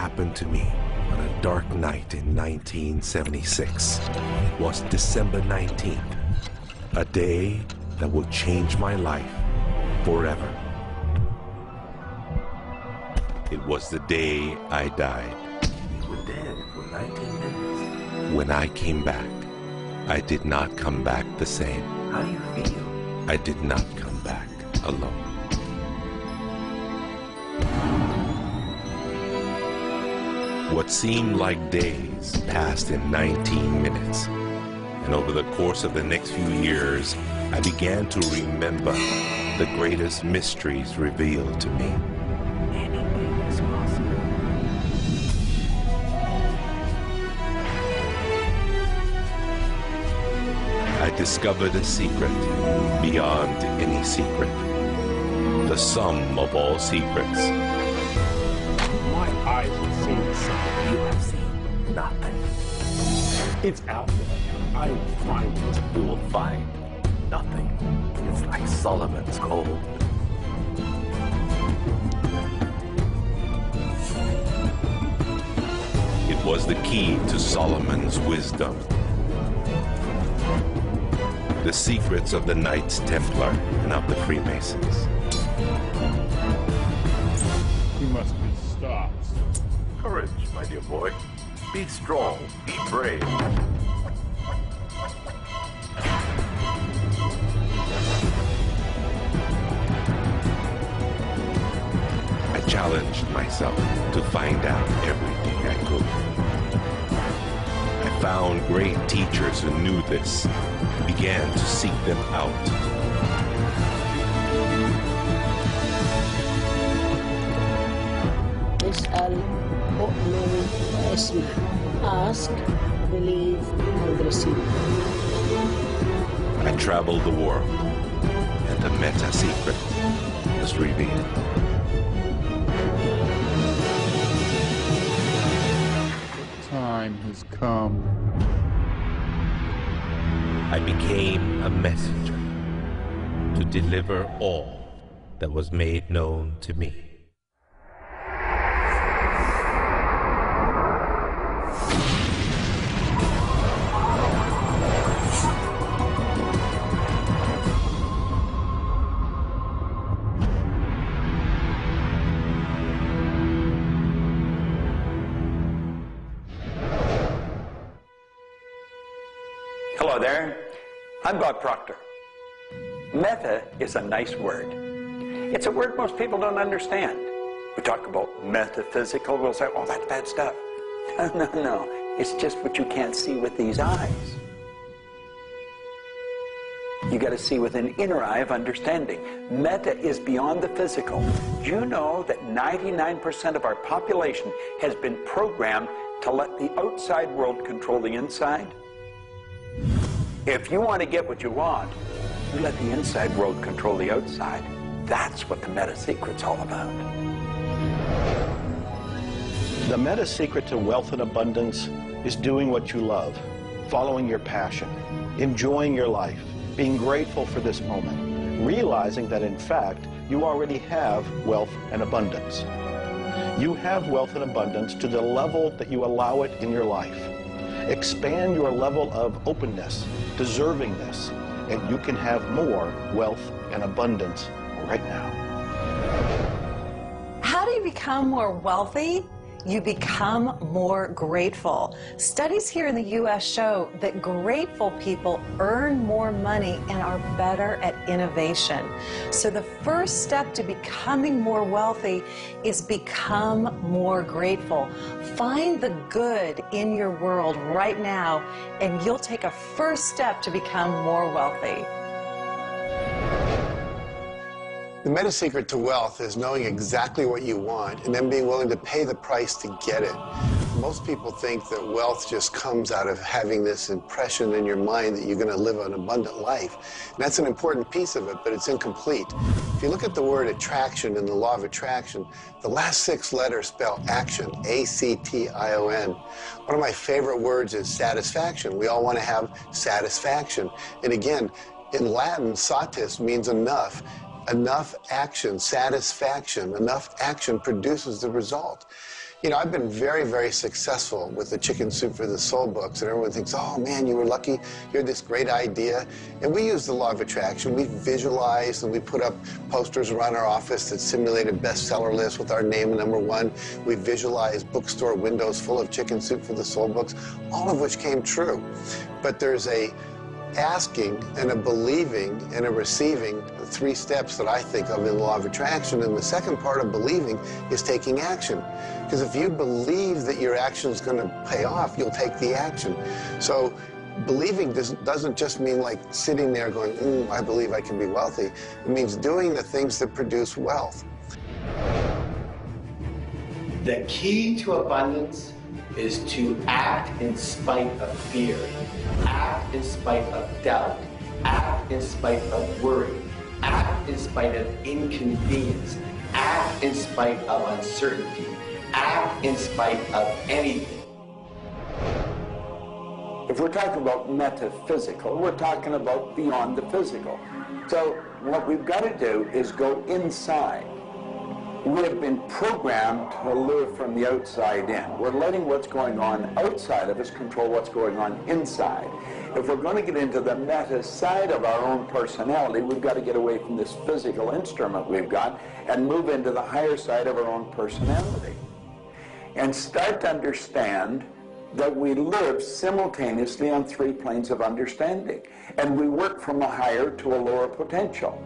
happened to me on a dark night in 1976. It was December 19th, a day that will change my life forever. It was the day I died. You were dead for 19 minutes. When I came back, I did not come back the same. How do you feel? I did not come back alone. What seemed like days passed in 19 minutes. And over the course of the next few years, I began to remember the greatest mysteries revealed to me. Anything is possible. I discovered a secret beyond any secret. The sum of all secrets. My eyes have seen something. You have seen nothing. It's out there. I will find it. You will find nothing. It's like Solomon's gold. It was the key to Solomon's wisdom. The secrets of the Knights Templar and of the Freemasons. He must be stopped. Courage, my dear boy. Be strong, be brave. I challenged myself to find out everything I could. I found great teachers who knew this and began to seek them out. اسأل أؤمن واسمع. Ask, believe, and receive. I traveled the world, and the meta secret was revealed. Time has come. I became a messenger to deliver all that was made known to me. Hello there, I'm Bob Proctor. Meta is a nice word. It's a word most people don't understand. We talk about metaphysical, we'll say, oh, that's bad stuff. No, it's just what you can't see with these eyes. You got to see with an inner eye of understanding. Meta is beyond the physical. Do you know that 99% of our population has been programmed to let the outside world control the inside? If you want to get what you want, you let the inside world control the outside. That's what the meta secret's all about. The meta secret to wealth and abundance is doing what you love, following your passion, enjoying your life, being grateful for this moment, realizing that in fact you already have wealth and abundance. You have wealth and abundance to the level that you allow it in your life. Expand your level of openness, deservingness, and you can have more wealth and abundance right now. How do you become more wealthy? You become more grateful. Studies here in the U.S. show that grateful people earn more money and are better at innovation. So the first step to becoming more wealthy is become more grateful. Find the good in your world right now, and you'll take a first step to become more wealthy. The meta secret to wealth is knowing exactly what you want and then being willing to pay the price to get it. Most people think that wealth just comes out of having this impression in your mind that you're going to live an abundant life. And that's an important piece of it, but it's incomplete. If you look at the word attraction in the law of attraction, the last 6 letters spell action, A-C-T-I-O-N. One of my favorite words is satisfaction. We all want to have satisfaction. And again, in Latin, satis means enough. Enough action, satisfaction, enough action produces the result. You know, I've been very, very successful with the Chicken Soup for the Soul books, and everyone thinks, oh man, you were lucky, you had this great idea. And we use the law of attraction. We visualize and we put up posters around our office that simulated bestseller lists with our name #1. We visualize bookstore windows full of Chicken Soup for the Soul books, all of which came true. But there's a asking and a believing and a receiving, the 3 steps that I think of in the law of attraction. And the second part of believing is taking action. Because if you believe that your action is going to pay off, you'll take the action. So believing doesn't just mean like sitting there going, I believe I can be wealthy. It means doing the things that produce wealth. The key to abundance is to act in spite of fear, act in spite of doubt, act in spite of worry, act in spite of inconvenience, act in spite of uncertainty, act in spite of anything. If we're talking about metaphysical, we're talking about beyond the physical. So what we've got to do is go inside. We have been programmed to live from the outside in. We're letting what's going on outside of us control what's going on inside. If we're going to get into the meta side of our own personality, we've got to get away from this physical instrument we've got and move into the higher side of our own personality. And start to understand that we live simultaneously on 3 planes of understanding. And we work from a higher to a lower potential.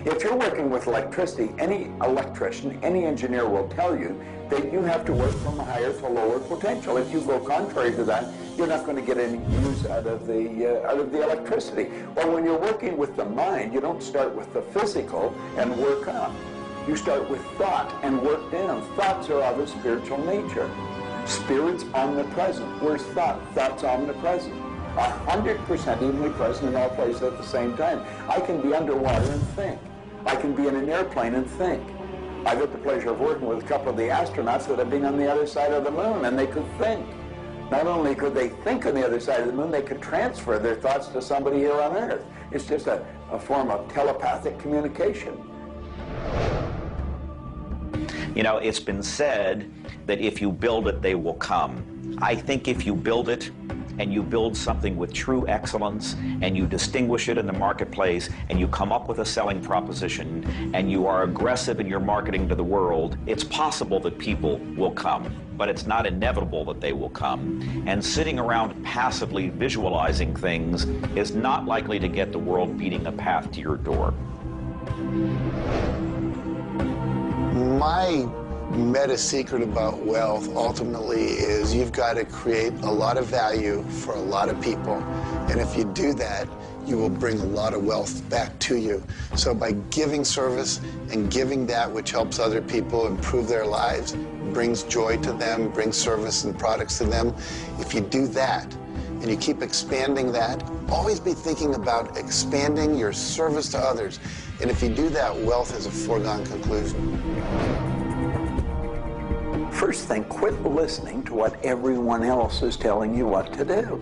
If you're working with electricity, any electrician, any engineer will tell you that you have to work from a higher to a lower potential. If you go contrary to that, you're not going to get any use out of the electricity. Or when you're working with the mind, you don't start with the physical and work up. You start with thought and work down. Thoughts are of a spiritual nature. Spirit's omnipresent. Where's thought? Thought's omnipresent. 100% evenly present in all places at the same time. I can be underwater and think. I can be in an airplane and think. I've had the pleasure of working with a couple of the astronauts that have been on the other side of the moon, and they could think. Not only could they think on the other side of the moon, they could transfer their thoughts to somebody here on Earth. It's just a form of telepathic communication. You know, it's been said that if you build it, they will come. I think if you build it, and you build something with true excellence, and you distinguish it in the marketplace, and you come up with a selling proposition, and you are aggressive in your marketing to the world, it's possible that people will come. But it's not inevitable that they will come. And sitting around passively visualizing things is not likely to get the world beating a path to your door. My meta secret about wealth ultimately is you've got to create a lot of value for a lot of people. And if you do that, you will bring a lot of wealth back to you. So by giving service and giving that which helps other people improve their lives, brings joy to them, brings service and products to them, if you do that and you keep expanding that, always be thinking about expanding your service to others. And if you do that, wealth is a foregone conclusion. First thing, quit listening to what everyone else is telling you what to do.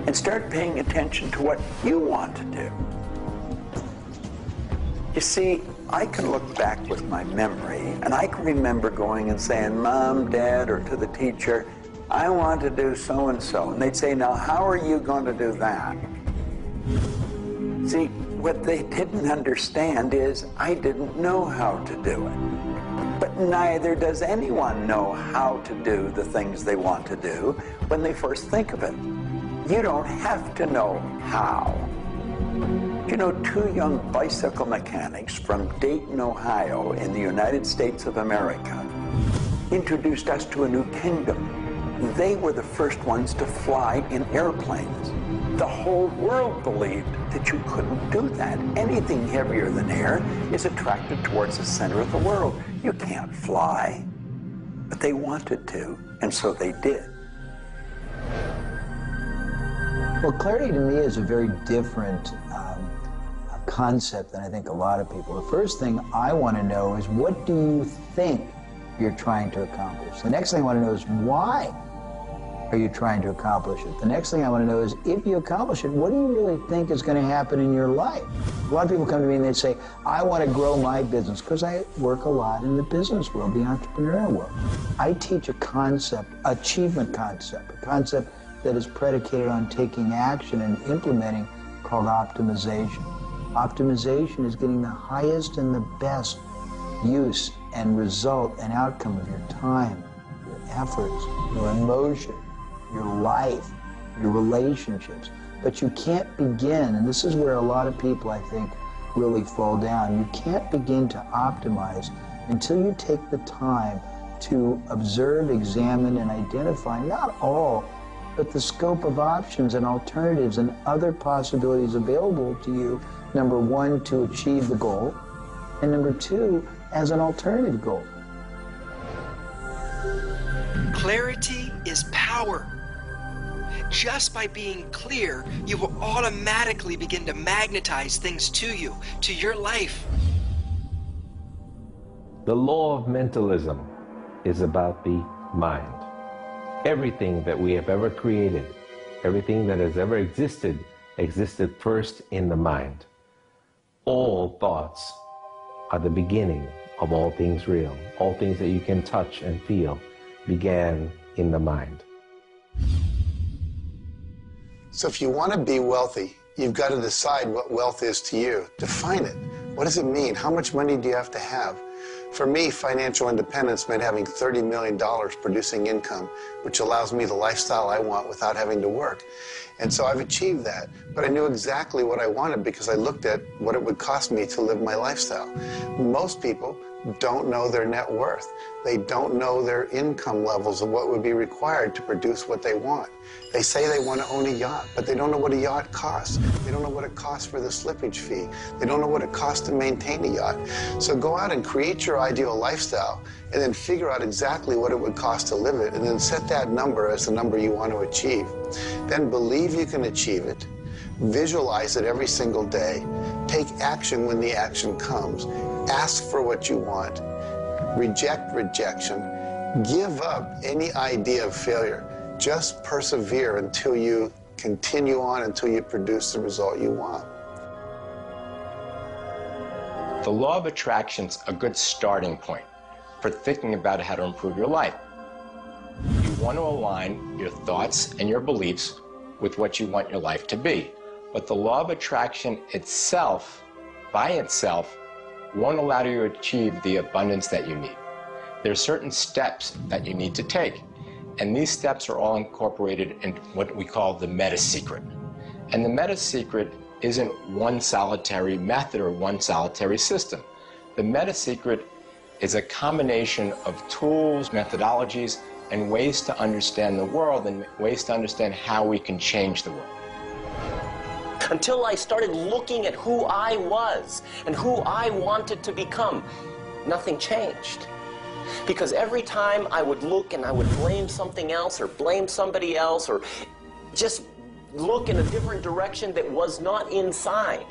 And start paying attention to what you want to do. You see, I can look back with my memory, and I can remember going and saying, Mom, Dad, or to the teacher, I want to do so-and-so. And they'd say, now, how are you going to do that? See, what they didn't understand is I didn't know how to do it. But neither does anyone know how to do the things they want to do when they first think of it. You don't have to know how. You know, 2 young bicycle mechanics from Dayton, Ohio, in the United States of America, introduced us to a new kingdom. They were the first ones to fly in airplanes. The whole world believed that you couldn't do that. Anything heavier than air is attracted towards the center of the world. You can't fly. But they wanted to, and so they did. Well, clarity to me is a very different concept than I think a lot of people. The first thing I want to know is, what do you think you're trying to accomplish? The next thing I want to know is why are you trying to accomplish it? The next thing I want to know is, if you accomplish it, what do you really think is going to happen in your life? A lot of people come to me and they say, I want to grow my business, because I work a lot in the business world, the entrepreneurial world. I teach a concept, achievement concept, a concept that is predicated on taking action and implementing, called optimization. Optimization is getting the highest and the best use and result and outcome of your time, your efforts, your emotion, your life, your relationships. But you can't begin, and this is where a lot of people, I think, really fall down. You can't begin to optimize until you take the time to observe, examine, and identify not all, but the scope of options and alternatives and other possibilities available to you, number one, to achieve the goal, and number two, as an alternative goal. Clarity is power. Just by being clear, you will automatically begin to magnetize things to you, to your life. The law of mentalism is about the mind. Everything that we have ever created, everything that has ever existed, existed first in the mind. All thoughts are the beginning of all things real. All things that you can touch and feel began in the mind. So if you want to be wealthy, you've got to decide what wealth is to you. Define it. What does it mean? How much money do you have to have? For me, financial independence meant having $30 million producing income, which allows me the lifestyle I want without having to work. And so I've achieved that. But I knew exactly what I wanted because I looked at what it would cost me to live my lifestyle. Most people don't know their net worth. They don't know their income levels of what would be required to produce what they want. They say they want to own a yacht, but they don't know what a yacht costs. They don't know what it costs for the slippage fee. They don't know what it costs to maintain a yacht. So go out and create your ideal lifestyle and then figure out exactly what it would cost to live it, and then set that number as the number you want to achieve. Then believe you can achieve it. Visualize it every single day. Take action when the action comes. Ask for what you want. Reject rejection. Give up any idea of failure. Just persevere until you continue on, until you produce the result you want. The law of attraction's a good starting point for thinking about how to improve your life. You want to align your thoughts and your beliefs with what you want your life to be. But the law of attraction itself, by itself, won't allow you to achieve the abundance that you need. There are certain steps that you need to take, and these steps are all incorporated in what we call the meta secret. And the meta secret isn't one solitary method or one solitary system. The meta secret is a combination of tools, methodologies, and ways to understand the world and ways to understand how we can change the world. Until I started looking at who I was and who I wanted to become, nothing changed. Because every time I would look and I would blame something else or blame somebody else or just look in a different direction that was not inside,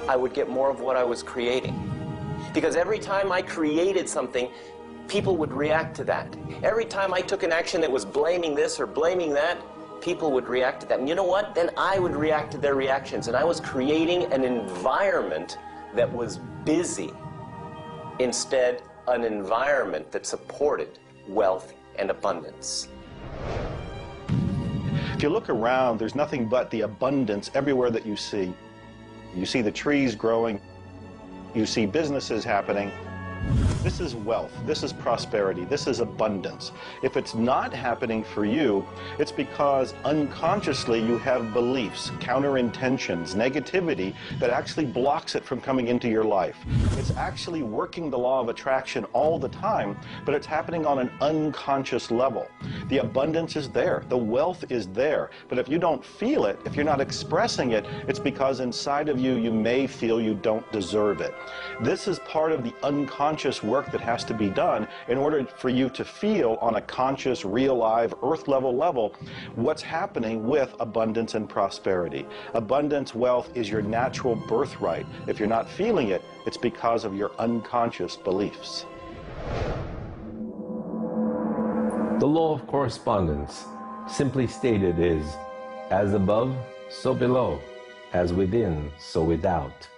I would get more of what I was creating. Because every time I created something, people would react to that. Every time I took an action that was blaming this or blaming that, people would react to that. And you know what? Then I would react to their reactions. And I was creating an environment that was busy. Instead, an environment that supported wealth and abundance. If you look around, there's nothing but the abundance everywhere that you see. You see the trees growing. You see businesses happening. This is wealth, this is prosperity, this is abundance. If it's not happening for you, it's because unconsciously you have beliefs, counter-intentions, negativity that actually blocks it from coming into your life. It's actually working the law of attraction all the time, but it's happening on an unconscious level. The abundance is there, the wealth is there, but if you don't feel it, if you're not expressing it, it's because inside of you, you may feel you don't deserve it. This is part of the unconscious work that has to be done in order for you to feel on a conscious, real, live, earth-level level what's happening with abundance and prosperity. Abundance, wealth is your natural birthright. If you're not feeling it, it's because of your unconscious beliefs. The law of correspondence, simply stated, is as above, so below, as within, so without.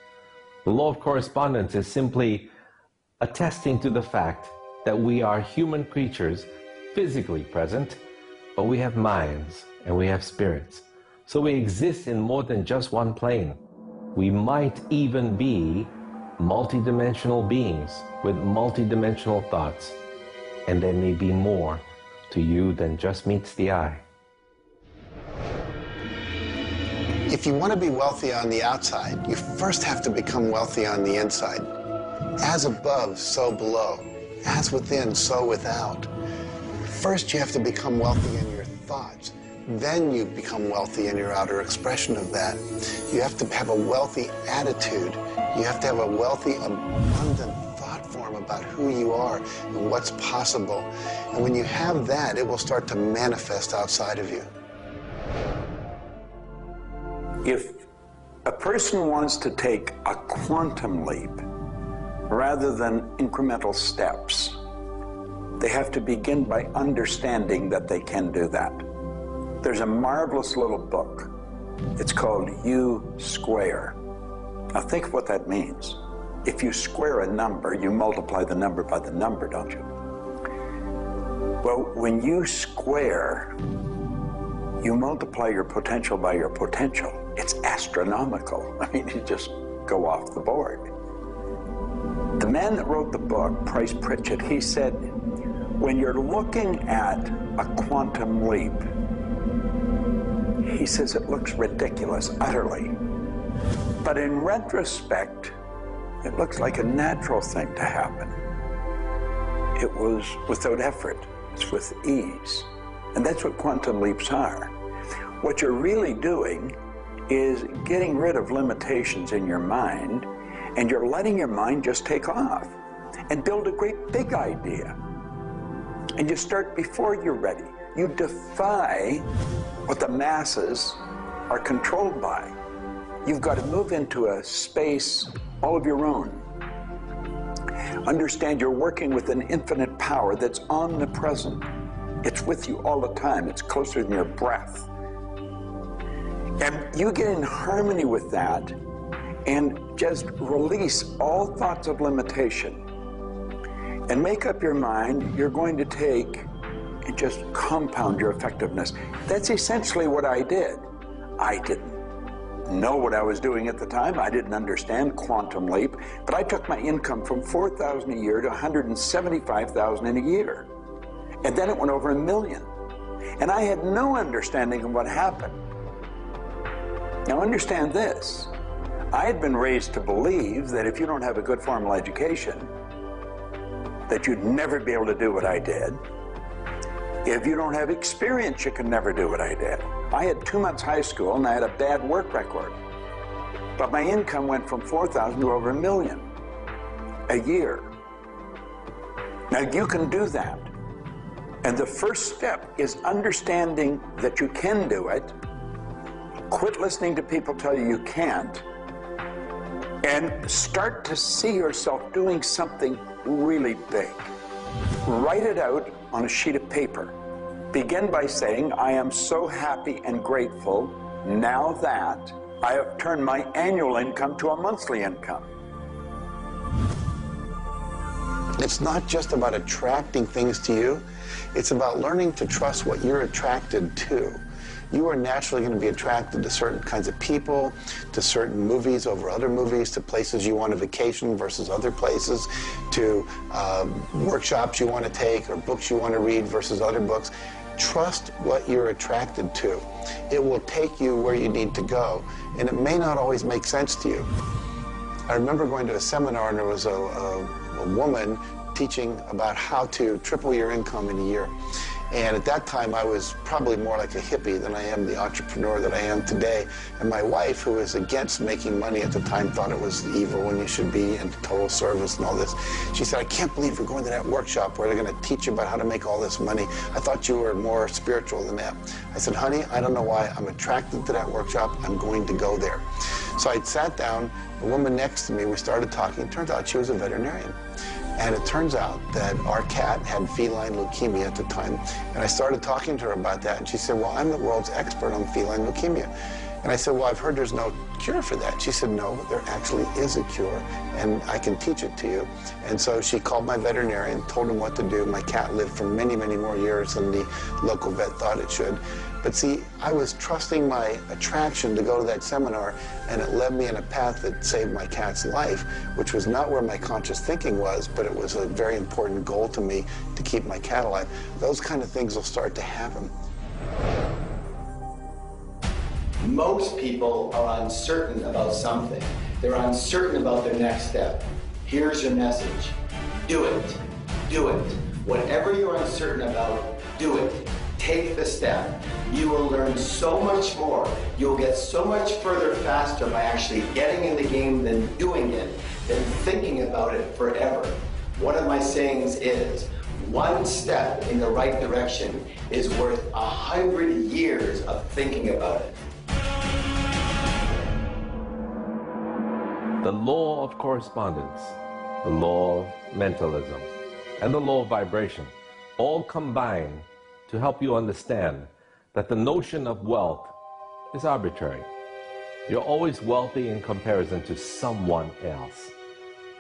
The law of correspondence is simply attesting to the fact that we are human creatures physically present, but we have minds and we have spirits. So we exist in more than just one plane. We might even be multidimensional beings with multidimensional thoughts, and there may be more to you than just meets the eye. If you want to be wealthy on the outside, you first have to become wealthy on the inside. As above, so below. As within, so without. First, you have to become wealthy in your thoughts. Then you become wealthy in your outer expression of that. You have to have a wealthy attitude. You have to have a wealthy, abundant thought form about who you are and what's possible. And when you have that, it will start to manifest outside of you. If a person wants to take a quantum leap rather than incremental steps, they have to begin by understanding that they can do that. There's a marvelous little book. It's called U Square. Now think of what that means. If you square a number, you multiply the number by the number, don't you? Well, when you square, you multiply your potential by your potential. It's astronomical. I mean, you just go off the board. The man that wrote the book, Price Pritchett, he said, when you're looking at a quantum leap, he says it looks ridiculous, utterly. But in retrospect, it looks like a natural thing to happen. It was without effort. It's with ease. And that's what quantum leaps are. What you're really doing is getting rid of limitations in your mind, and you're letting your mind just take off and build a great big idea. And you start before you're ready. You defy what the masses are controlled by. You've got to move into a space all of your own. Understand you're working with an infinite power that's omnipresent. It's with you all the time. It's closer than your breath. And you get in harmony with that and just release all thoughts of limitation and make up your mind you're going to take and just compound your effectiveness. That's essentially what I did. I didn't know what I was doing at the time. I didn't understand quantum leap, but I took my income from $4,000 a year to $175,000 in a year. And then it went over $1 million. And I had no understanding of what happened. Now understand this. I had been raised to believe that if you don't have a good formal education, that you'd never be able to do what I did. If you don't have experience, you can never do what I did. I had 2 months high school and I had a bad work record. But my income went from $4,000 to over $1 million a year. Now you can do that. And the first step is understanding that you can do it. Quit listening to people tell you you can't. And start to see yourself doing something really big. Write it out on a sheet of paper. Begin by saying, I am so happy and grateful now that I have turned my annual income to a monthly income. It's not just about attracting things to you. It's about learning to trust what you're attracted to. You are naturally going to be attracted to certain kinds of people, to certain movies over other movies, to places you want to vacation versus other places, to workshops you want to take or books you want to read versus other books. Trust what you're attracted to. It will take you where you need to go, and it may not always make sense to you. I remember going to a seminar, and there was a woman teaching about how to triple your income in a year. And at that time, I was probably more like a hippie than I am the entrepreneur that I am today. And my wife, who was against making money at the time, thought it was evil when you should be in total service and all this. She said, I can't believe you're going to that workshop where they're going to teach you about how to make all this money. I thought you were more spiritual than that. I said, honey, I don't know why. I'm attracted to that workshop. I'm going to go there. So I sat down, the woman next to me, we started talking. It turns out she was a veterinarian. And it turns out that our cat had feline leukemia at the time. And I started talking to her about that, and she said, well, I'm the world's expert on feline leukemia. And I said, well, I've heard there's no cure for that. She said, no, there actually is a cure, and I can teach it to you. And so she called my veterinarian, told him what to do. My cat lived for many, many more years than the local vet thought it should. But see, I was trusting my attraction to go to that seminar, and it led me in a path that saved my cat's life, which was not where my conscious thinking was, but it was a very important goal to me to keep my cat alive. Those kind of things will start to happen. Most people are uncertain about something. They're uncertain about their next step. Here's your message. Do it. Do it. Whatever you're uncertain about, do it. Take the step. You will learn so much more. You'll get so much further faster by actually getting in the game than doing it, than thinking about it forever. One of my sayings is, one step in the right direction is worth 100 years of thinking about it. The law of correspondence, the law of mentalism, and the law of vibration all combine to help you understand that the notion of wealth is arbitrary. You're always wealthy in comparison to someone else.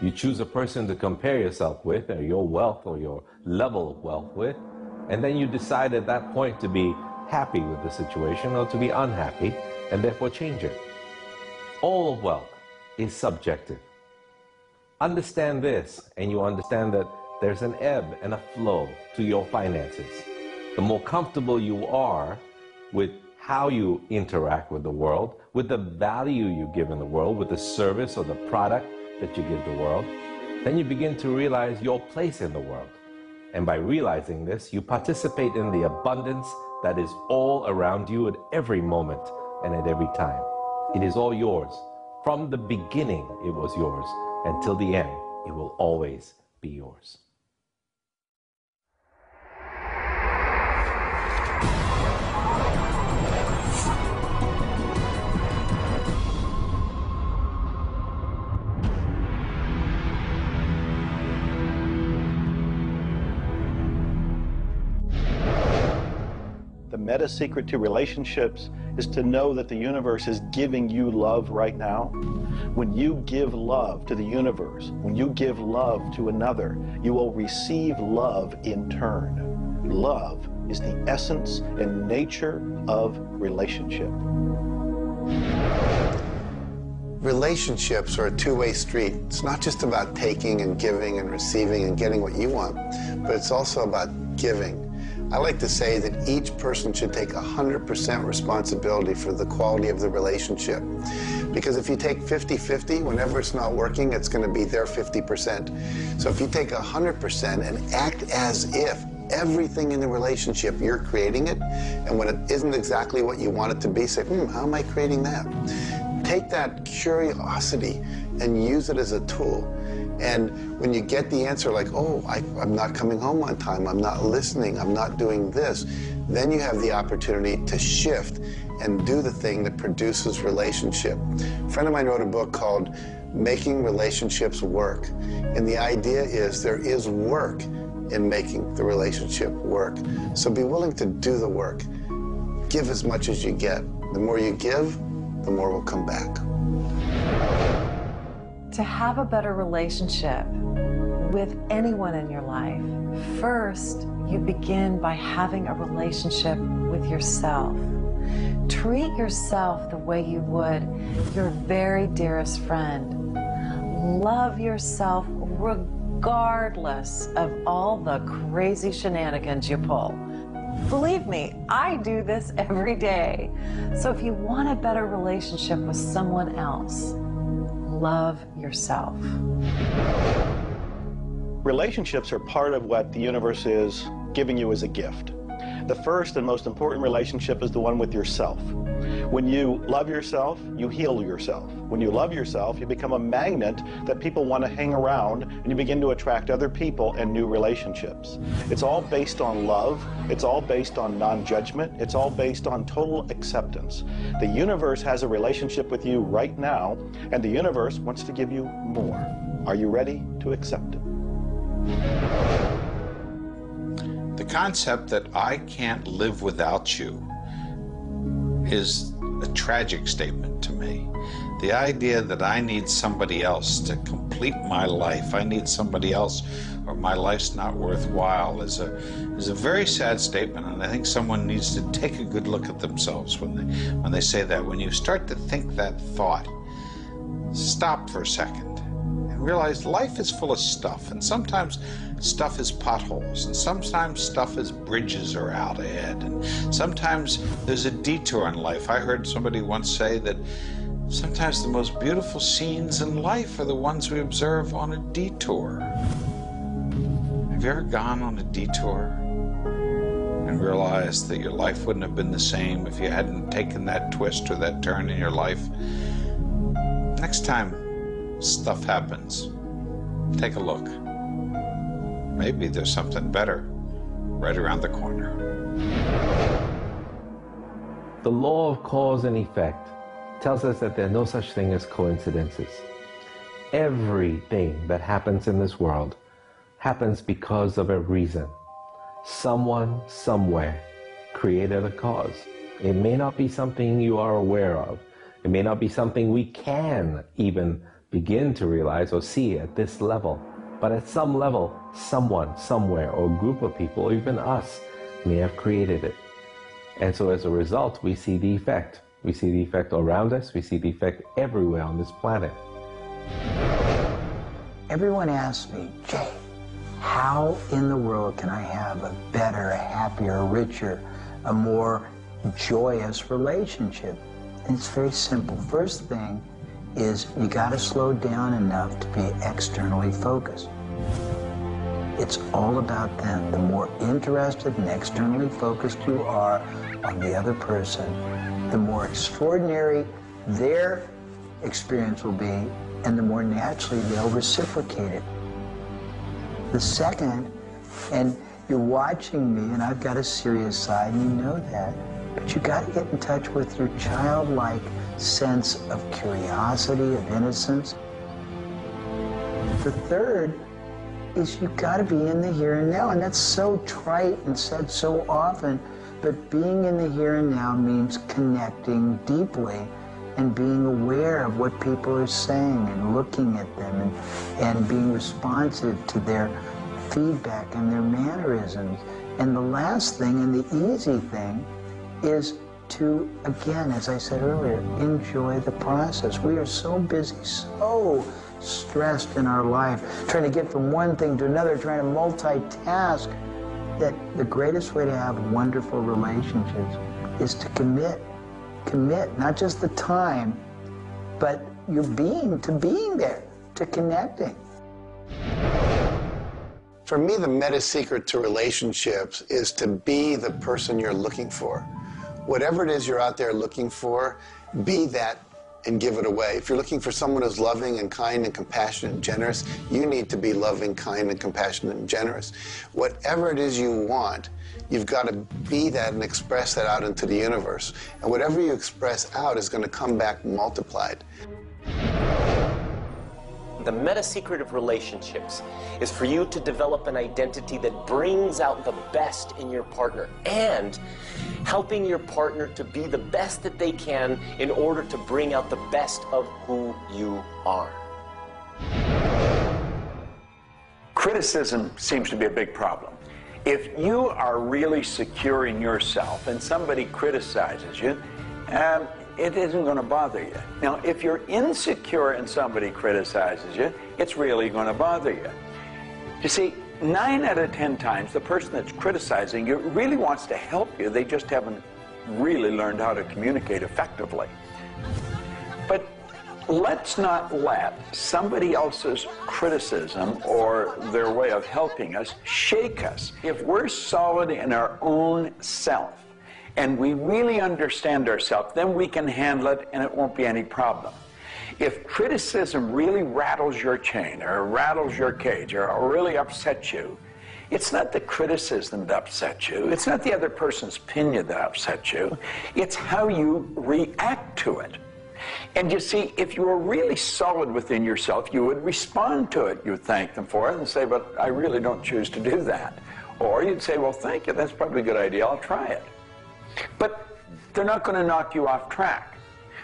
You choose a person to compare yourself with, or your wealth or your level of wealth with, and then you decide at that point to be happy with the situation or to be unhappy, and therefore change it. All of wealth is subjective. Understand this, and you understand that there's an ebb and a flow to your finances. The more comfortable you are with how you interact with the world, with the value you give in the world, with the service or the product that you give the world, then you begin to realize your place in the world. And by realizing this, you participate in the abundance that is all around you at every moment and at every time. It is all yours. From the beginning, it was yours. Until the end, it will always be yours. The meta secret to relationships is to know that the universe is giving you love right now. When you give love to the universe, when you give love to another, you will receive love in turn. Love is the essence and nature of relationship. Relationships are a two-way street. It's not just about taking and giving and receiving and getting what you want, but it's also about giving. I like to say that each person should take 100% responsibility for the quality of the relationship. Because if you take 50-50, whenever it's not working, it's going to be their 50%. So if you take 100% and act as if everything in the relationship, you're creating it, and when it isn't exactly what you want it to be, say, how am I creating that? Take that curiosity and use it as a tool. And when you get the answer like, oh, I'm not coming home on time, I'm not listening, I'm not doing this, then you have the opportunity to shift and do the thing that produces relationship. A friend of mine wrote a book called Making Relationships Work. And the idea is there is work in making the relationship work. So be willing to do the work. Give as much as you get. The more you give, the more will come back. To have a better relationship with anyone in your life, first you begin by having a relationship with yourself. Treat yourself the way you would your very dearest friend. Love yourself regardless of all the crazy shenanigans you pull. Believe me, I do this every day. So if you want a better relationship with someone else, love yourself. Relationships are part of what the universe is giving you as a gift. The first and most important relationship is the one with yourself. When you love yourself, you heal yourself. When you love yourself, you become a magnet that people want to hang around, and you begin to attract other people and new relationships. It's all based on love. It's all based on non-judgment. It's all based on total acceptance. The universe has a relationship with you right now, and the universe wants to give you more. Are you ready to accept it? The concept that I can't live without you is a tragic statement to me. The idea that I need somebody else to complete my life, I need somebody else or my life's not worthwhile, is a very sad statement, and I think someone needs to take a good look at themselves when they say that. When you start to think that thought, stop for a second and realize life is full of stuff, and sometimes stuff is potholes, and sometimes stuff is bridges are out ahead, and sometimes there's a detour in life. I heard somebody once say that sometimes the most beautiful scenes in life are the ones we observe on a detour. Have you ever gone on a detour and realized that your life wouldn't have been the same if you hadn't taken that twist or that turn in your life? Next time stuff happens, take a look. Maybe there's something better right around the corner. The law of cause and effect tells us that there are no such thing as coincidences. Everything that happens in this world happens because of a reason. Someone, somewhere, created a cause. It may not be something you are aware of. It may not be something we can even begin to realize or see at this level. But at some level, someone, somewhere, or a group of people, or even us, may have created it. And so as a result, we see the effect. We see the effect around us. We see the effect everywhere on this planet. Everyone asks me, Jay, how in the world can I have a better, a happier, a richer, a more joyous relationship? And it's very simple. First thing is you got to slow down enough to be externally focused. It's all about them. The more interested and externally focused you are on the other person, the more extraordinary their experience will be, and the more naturally they'll reciprocate it. The second, and you're watching me, and I've got a serious side, and you know that, but you got to get in touch with your childlike sense of curiosity, of innocence. The third is you got to be in the here and now, and that's so trite and said so often, but being in the here and now means connecting deeply and being aware of what people are saying and looking at them and being responsive to their feedback and their mannerisms. And the last thing, and the easy thing, is to, again, as I said earlier, enjoy the process. We are so busy, so stressed in our life, trying to get from one thing to another, trying to multitask, that the greatest way to have wonderful relationships is to commit. Commit, not just the time, but your being, to being there, to connecting. For me, the meta secret to relationships is to be the person you're looking for. Whatever it is you're out there looking for, be that and give it away. If you're looking for someone who's loving and kind and compassionate and generous, you need to be loving, kind, and compassionate and generous. Whatever it is you want, you've got to be that and express that out into the universe. And whatever you express out is going to come back multiplied. The meta secret of relationships is for you to develop an identity that brings out the best in your partner and helping your partner to be the best that they can in order to bring out the best of who you are. Criticism seems to be a big problem. If you are really secure in yourself and somebody criticizes you, it isn't going to bother you. Now, if you're insecure and somebody criticizes you, it's really going to bother you. You see, 9 out of 10 times, the person that's criticizing you really wants to help you. They just haven't really learned how to communicate effectively. But let's not let somebody else's criticism or their way of helping us shake us. If we're solid in our own self, and we really understand ourselves, then we can handle it and it won't be any problem. If criticism really rattles your chain or rattles your cage or really upsets you, it's not the criticism that upsets you. It's not the other person's opinion that upsets you. It's how you react to it. And you see, if you were really solid within yourself, you would respond to it. You would thank them for it and say, but I really don't choose to do that. Or you'd say, well, thank you, that's probably a good idea, I'll try it. But they're not going to knock you off track.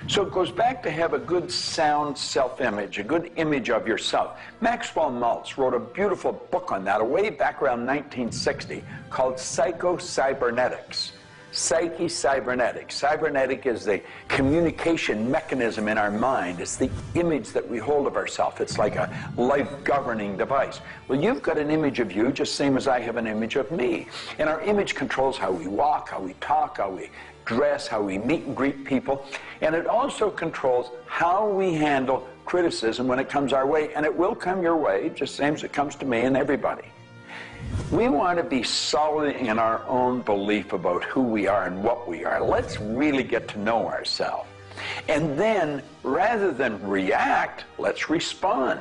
So it goes back to have a good, sound self-image, a good image of yourself. Maxwell Maltz wrote a beautiful book on that way back around 1960 called Psycho-Cybernetics. Psyche-cybernetics. Cybernetic is the communication mechanism in our mind. It's the image that we hold of ourselves. It's like a life-governing device. Well, you've got an image of you just same as I have an image of me. And our image controls how we walk, how we talk, how we dress, how we meet and greet people. And it also controls how we handle criticism when it comes our way. And it will come your way, just same as it comes to me and everybody. We want to be solid in our own belief about who we are and what we are. Let's really get to know ourselves. And then, rather than react, let's respond.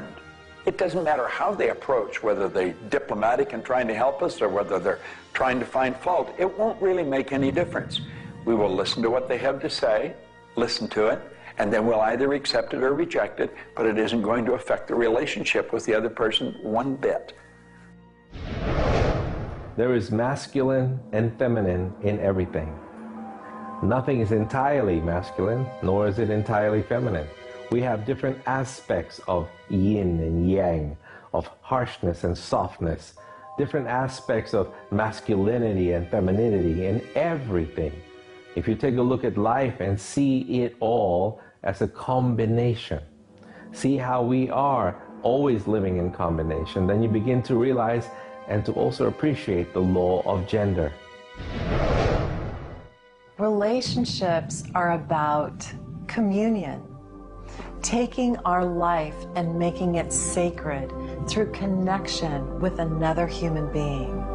It doesn't matter how they approach, whether they're diplomatic and trying to help us or whether they're trying to find fault. It won't really make any difference. We will listen to what they have to say, listen to it, and then we'll either accept it or reject it, but it isn't going to affect the relationship with the other person one bit. There is masculine and feminine in everything. Nothing is entirely masculine, nor is it entirely feminine. We have different aspects of yin and yang, of harshness and softness, different aspects of masculinity and femininity in everything. If you take a look at life and see it all as a combination, see how we are always living in combination, then you begin to realize and to also appreciate the law of gender. Relationships are about communion, taking our life and making it sacred through connection with another human being.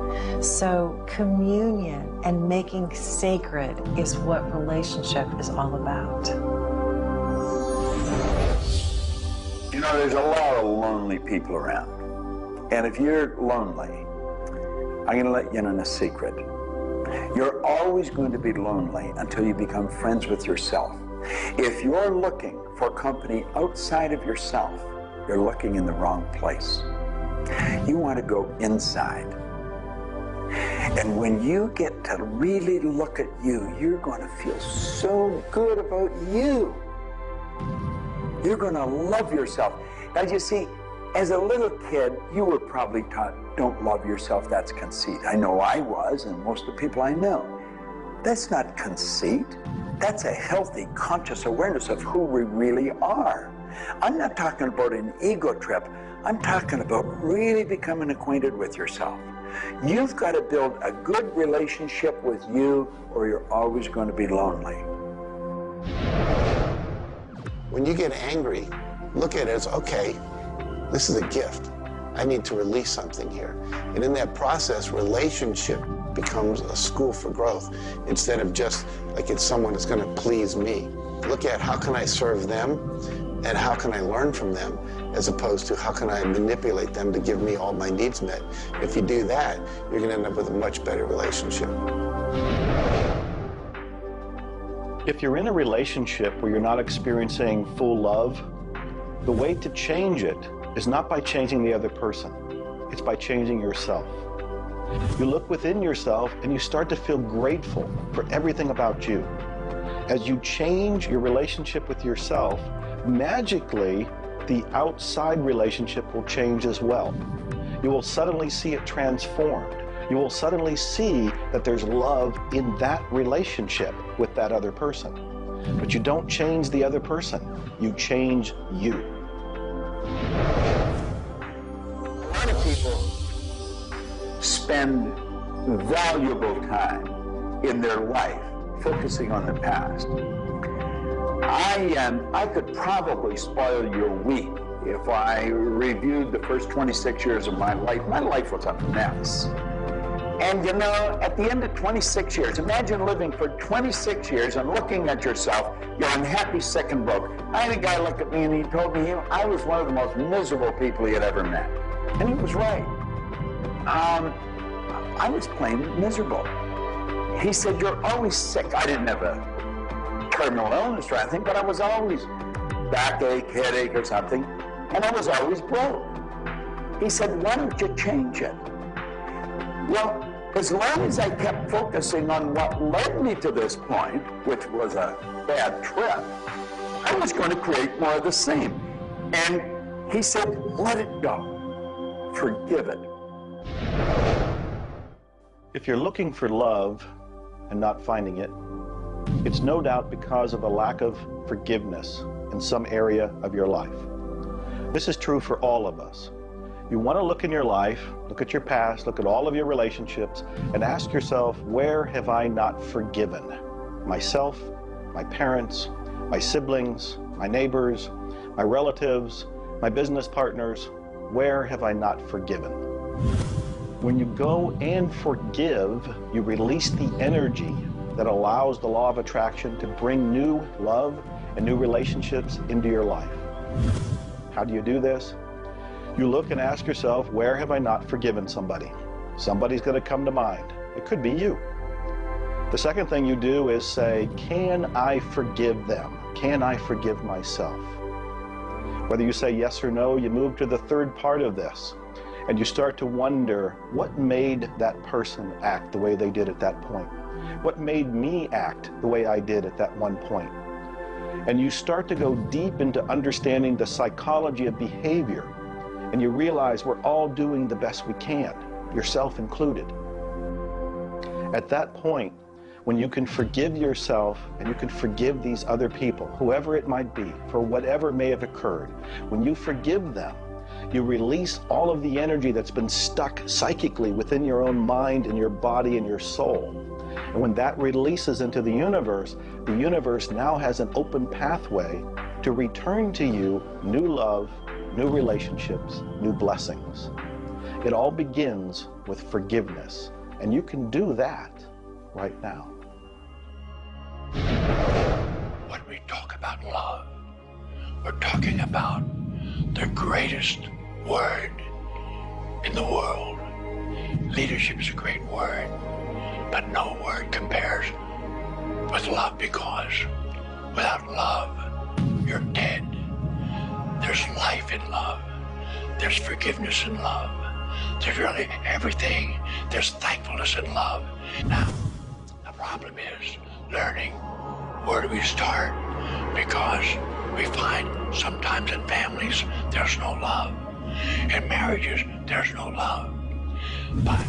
So communion and making sacred is what relationship is all about. You know, there's a lot of lonely people around. And if you're lonely, I'm going to let you in on a secret. You're always going to be lonely until you become friends with yourself. If you're looking for company outside of yourself, you're looking in the wrong place. You want to go inside. And when you get to really look at you, you're going to feel so good about you. You're going to love yourself. As you see, as a little kid, you were probably taught, don't love yourself, that's conceit. I know I was, and most of the people I know. That's not conceit. That's a healthy, conscious awareness of who we really are. I'm not talking about an ego trip. I'm talking about really becoming acquainted with yourself. You've got to build a good relationship with you, or you're always going to be lonely. When you get angry, look at it as, okay, this is a gift. I need to release something here. And in that process, relationship becomes a school for growth instead of just like it's someone that's going to please me. Look at how can I serve them and how can I learn from them, as opposed to how can I manipulate them to give me all my needs met. If you do that, you're going to end up with a much better relationship. If you're in a relationship where you're not experiencing full love, the way to change it is not by changing the other person. It's by changing yourself. You look within yourself and you start to feel grateful for everything about you. As you change your relationship with yourself, magically, the outside relationship will change as well. You will suddenly see it transformed. You will suddenly see that there's love in that relationship with that other person. But you don't change the other person. You change you. A lot of people spend valuable time in their life focusing on the past. I could probably spoil your week if I reviewed the first 26 years of my life. My life was a mess. And you know, at the end of 26 years, imagine living for 26 years and looking at yourself, you're unhappy, sick, and broke. I had a guy look at me and he told me I was one of the most miserable people he had ever met. And he was right. I was plain miserable. He said, you're always sick. I didn't have a terminal illness or anything, but I was always backache, headache or something, and I was always broke. He said, why don't you change it? Well, as long as I kept focusing on what led me to this point, which was a bad trip, I was going to create more of the same. And he said, let it go. Forgive it. If you're looking for love and not finding it, it's no doubt because of a lack of forgiveness in some area of your life. This is true for all of us. You want to look in your life, look at your past, look at all of your relationships, and ask yourself, where have I not forgiven? Myself, my parents, my siblings, my neighbors, my relatives, my business partners, where have I not forgiven? When you go and forgive, you release the energy that allows the law of attraction to bring new love and new relationships into your life. How do you do this? You look and ask yourself, where have I not forgiven somebody? Somebody's going to come to mind. It could be you. The second thing you do is say, can I forgive them? Can I forgive myself? Whether you say yes or no, you move to the third part of this, and you start to wonder, what made that person act the way they did at that point? What made me act the way I did at that one point? And you start to go deep into understanding the psychology of behavior, and you realize we're all doing the best we can, yourself included. At that point, when you can forgive yourself and you can forgive these other people, whoever it might be, for whatever may have occurred, when you forgive them, you release all of the energy that's been stuck psychically within your own mind and your body and your soul. And when that releases into the universe now has an open pathway to return to you new love, new relationships, new blessings. It all begins with forgiveness, and you can do that right now. When we talk about love, we're talking about the greatest word in the world. Leadership is a great word, but no word compares with love, because without love, you're dead. There's life in love. There's forgiveness in love. There's really everything. There's thankfulness in love. Now, the problem is learning where do we start, because we find sometimes in families there's no love. In marriages, there's no love. But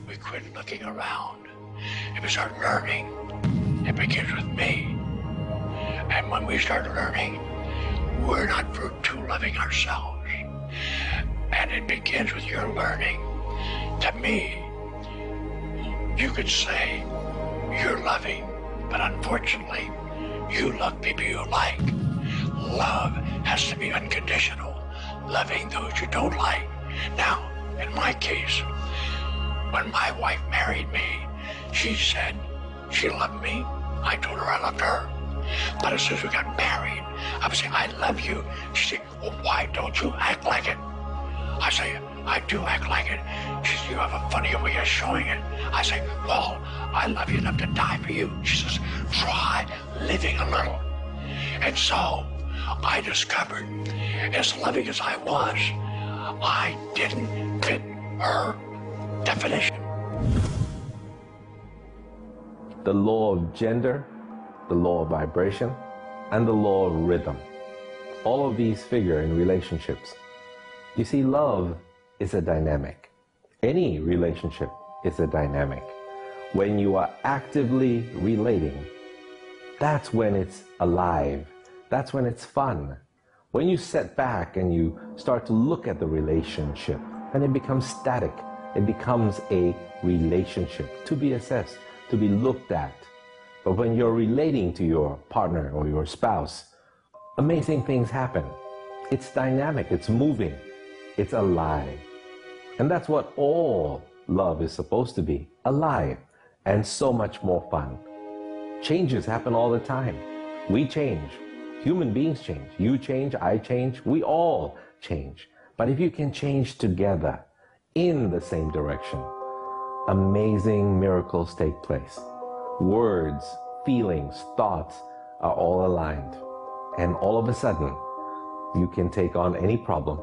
we quit looking around and we start learning. It begins with me. And when we start learning, we're not too loving ourselves. And it begins with your learning. To me, you could say you're loving, but unfortunately, you love people you like. Love has to be unconditional, loving those you don't like. Now, in my case, when my wife married me, she said she loved me. I told her I loved her. But as soon as we got married, I would say, I love you. She said, well, why don't you act like it? I say, I do act like it. She says, you have a funny way of showing it. I say, well, I love you enough to die for you. She says, try living a little. And so I discovered, as loving as I was, I didn't fit her definition. The law of gender, the law of vibration, and the law of rhythm. All of these figure in relationships. You see, love is a dynamic. Any relationship is a dynamic. When you are actively relating, that's when it's alive. That's when it's fun. When you sit back and you start to look at the relationship, then it becomes static. It becomes a relationship to be assessed, to be looked at. But when you're relating to your partner or your spouse, amazing things happen. It's dynamic, it's moving, it's alive. And that's what all love is supposed to be, alive, and so much more fun. Changes happen all the time. We change. Human beings change. You change, I change, we all change. But if you can change together in the same direction, amazing miracles take place. Words, feelings, thoughts are all aligned. And all of a sudden, you can take on any problem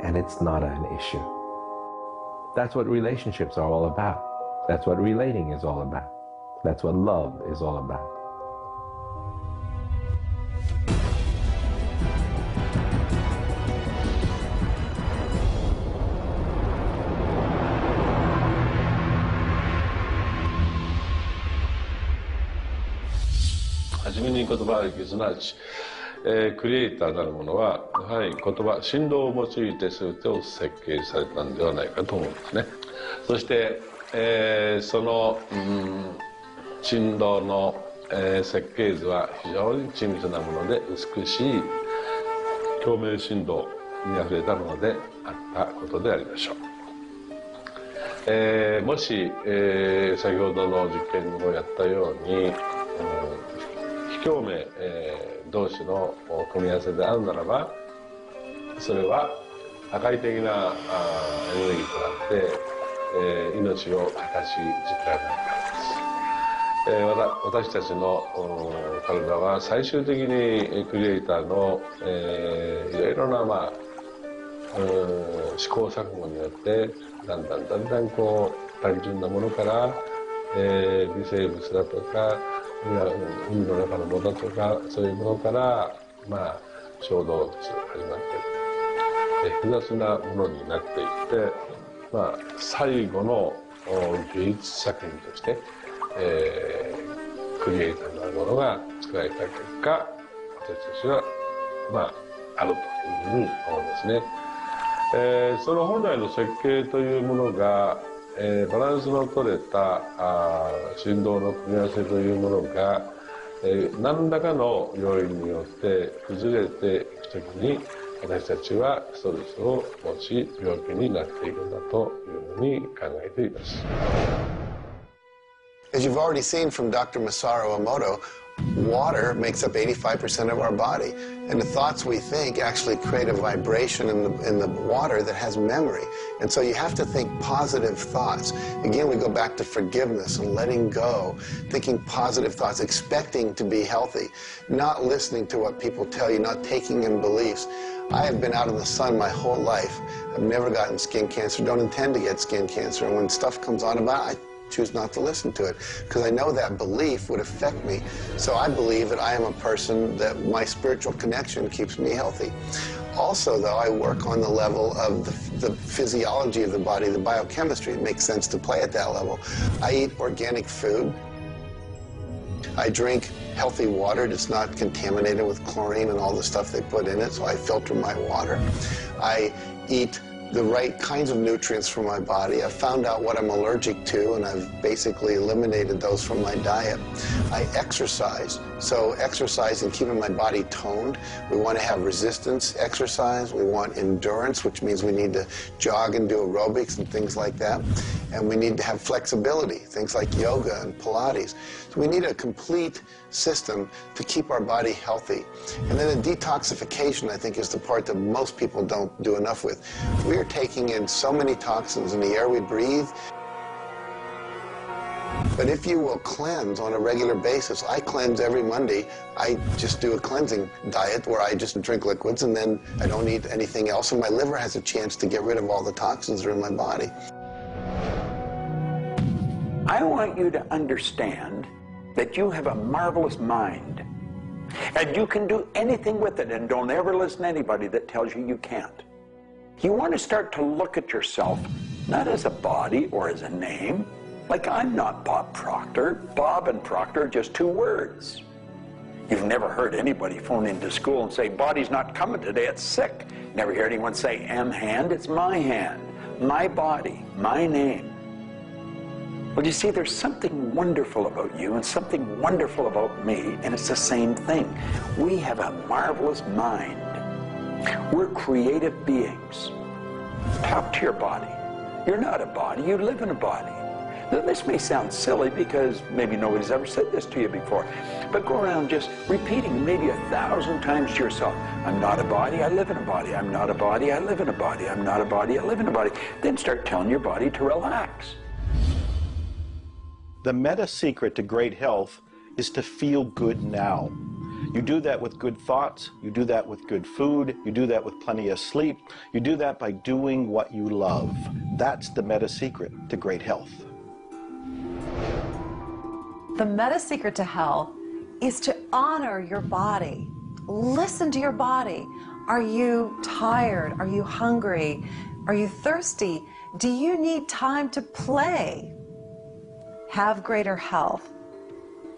and it's not an issue. That's what relationships are all about. That's what relating is all about. That's what love is all about.はじめに言葉歴すなわち、クリエイターなるものはやはり言葉振動を用いて全てを設計されたんではないかと思うんですね。そして、その、振動の、設計図は非常に緻密なもので美しい共鳴振動にあふれたものであったことでありましょう。もし、先ほどの実験をやったように、非共鳴、同士の組み合わせであるならば、それは破壊的なエネルギーとなって、命を果たし実体になるからです。私たちの体は最終的にクリエイターの、いろいろな、試行錯誤によってだんだんこう単純なものから、微生物だとか海の中のものとかそういうものから、小動物始まって複雑なものになっていって、最後の芸術作品として、クリエイターなるものが作られた結果、私たちはあるというふうに思うんですね。その本来の設計というものが、バランスの取れた振動の組み合わせというものが、何らかの要因によって崩れていくときに、私たちはストレスを持ち病気になっているんだというふうに考えています。As you've already seen from Dr. Masaru Emoto, water makes up 85% of our body, and the thoughts we think actually create a vibration in the water that has memory. And so you have to think positive thoughts. Again, we go back to forgiveness and letting go, thinking positive thoughts, expecting to be healthy, not listening to what people tell you, not taking in beliefs. I have been out in the sun my whole life. I've never gotten skin cancer, don't intend to get skin cancer, and when stuff comes on about it, I choose not to listen to it because I know that belief would affect me. So I believe that I am a person that my spiritual connection keeps me healthy. Also, though, I work on the level of the physiology of the body, the biochemistry. It makes sense to play at that level. I eat organic food. I drink healthy water that's not contaminated with chlorine and all the stuff they put in it, so I filter my water. I eat the right kinds of nutrients for my body. I've found out what I'm allergic to, and I've basically eliminated those from my diet. I exercise. So exercise and keeping my body toned. We want to have resistance exercise. We want endurance, which means we need to jog and do aerobics and things like that. And we need to have flexibility, things like yoga and Pilates. So we need a complete system to keep our body healthy. And then the detoxification, I think, is the part that most people don't do enough with. We're taking in so many toxins in the air we breathe. But if you will cleanse on a regular basis, I cleanse every Monday. I just do a cleansing diet where I just drink liquids and then I don't eat anything else, and my liver has a chance to get rid of all the toxins that are in my body. I want you to understand that you have a marvelous mind, and you can do anything with it, and don't ever listen to anybody that tells you you can't. You want to start to look at yourself not as a body or as a name. Like, I'm not Bob Proctor. Bob and Proctor are just two words. You've never heard anybody phone into school and say, body's not coming today, it's sick. Never hear anyone say, hand, it's my hand, my body, my name. Well, you see, there's something wonderful about you and something wonderful about me, and it's the same thing. We have a marvelous mind. We're creative beings. Talk to your body. You're not a body, you live in a body. Now, this may sound silly because maybe nobody's ever said this to you before, but go around just repeating maybe 1,000 times to yourself, I'm not a body, I live in a body. I'm not a body, I live in a body. I'm not a body, I live in a body. Then start telling your body to relax. The meta secret to great health is to feel good now. You do that with good thoughts, you do that with good food, you do that with plenty of sleep, you do that by doing what you love. That's the meta secret to great health. The meta secret to health is to honor your body. Listen to your body. Are you tired? Are you hungry? Are you thirsty? Do you need time to play? Have greater health.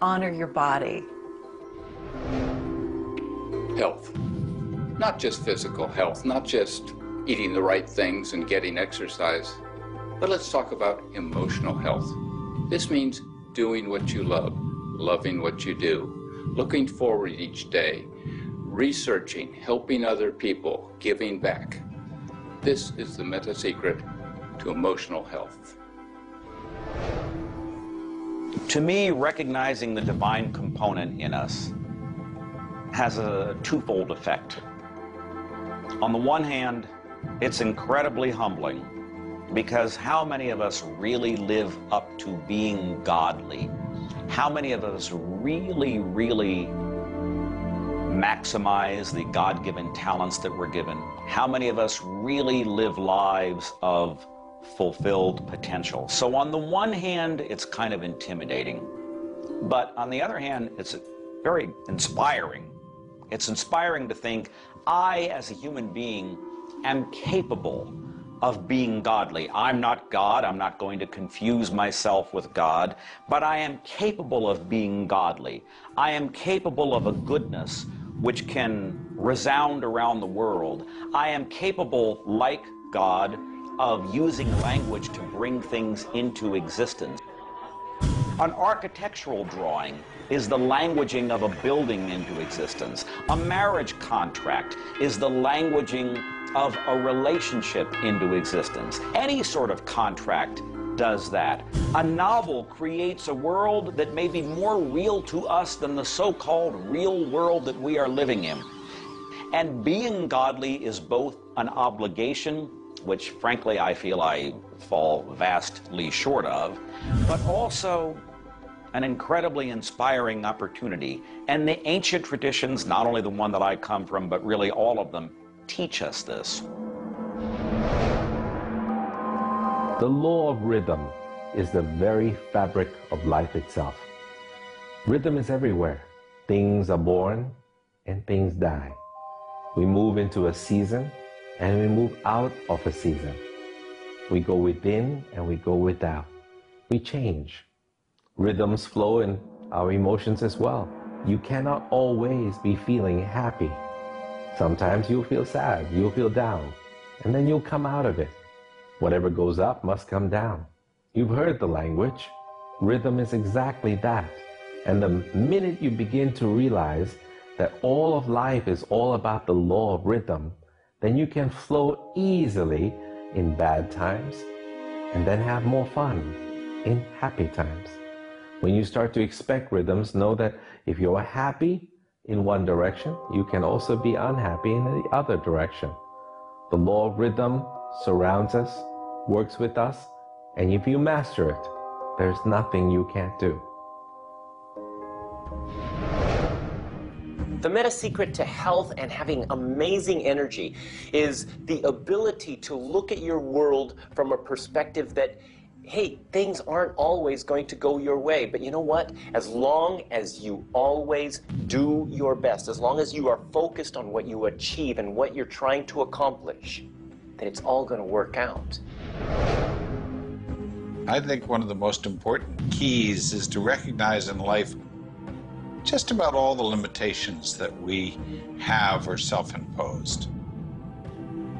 Honor your body. Health. Not just physical health, not just eating the right things and getting exercise, but let's talk about emotional health. This means doing what you love, loving what you do, looking forward each day, researching, helping other people, giving back. This is the meta secret to emotional health. To me, recognizing the divine component in us has a twofold effect. On the one hand, it's incredibly humbling, because how many of us really live up to being godly? How many of us really maximize the God-given talents that we're given? How many of us really live lives of fulfilled potential? So on the one hand, it's kind of intimidating, but on the other hand, it's very inspiring. It's inspiring to think, I, as a human being, am capable of being godly. I'm not God. I'm not going to confuse myself with God, but I am capable of being godly. I am capable of a goodness which can resound around the world. I am capable, like God, of using language to bring things into existence. An architectural drawing is the languaging of a building into existence. A marriage contract is the languaging of a relationship into existence. Any sort of contract does that. A novel creates a world that may be more real to us than the so-called real world that we are living in. And being godly is both an obligation, which frankly I feel I fall vastly short of, but also an incredibly inspiring opportunity. And the ancient traditions, not only the one that I come from, but really all of them, teach us this. The law of rhythm is the very fabric of life itself. Rhythm is everywhere. Things are born and things die. We move into a season and we move out of a season. We go within and we go without. We change. Rhythms flow in our emotions as well. You cannot always be feeling happy. Sometimes you'll feel sad, you'll feel down, and then you'll come out of it. Whatever goes up must come down. You've heard the language. Rhythm is exactly that. And the minute you begin to realize that all of life is all about the law of rhythm, then you can flow easily in bad times and then have more fun in happy times. When you start to expect rhythms, know that if you're happy in one direction, you can also be unhappy in the other direction. The law of rhythm surrounds us, works with us, and if you master it, there's nothing you can't do. The meta secret to health and having amazing energy is the ability to look at your world from a perspective that, hey, things aren't always going to go your way, but you know what? As long as you always do your best, as long as you are focused on what you achieve and what you're trying to accomplish, then it's all going to work out. I think one of the most important keys is to recognize in life just about all the limitations that we have are self-imposed.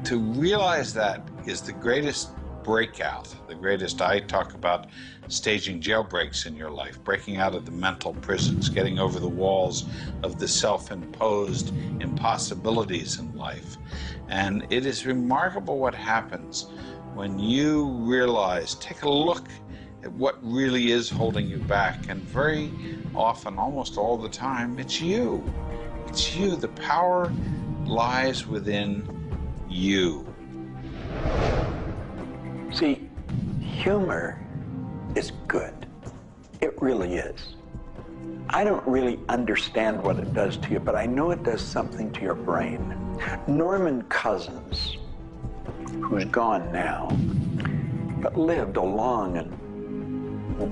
To realize that is the greatest breakout, the greatest. I talk about staging jailbreaks in your life, breaking out of the mental prisons, getting over the walls of the self-imposed impossibilities in life. And it is remarkable what happens when you realize, take a look at what really is holding you back. And very often, almost all the time, it's you. It's you. The power lies within you. See, humor is good. It really is. I don't really understand what it does to you, but I know it does something to your brain. Norman Cousins, who's gone now, but lived a long and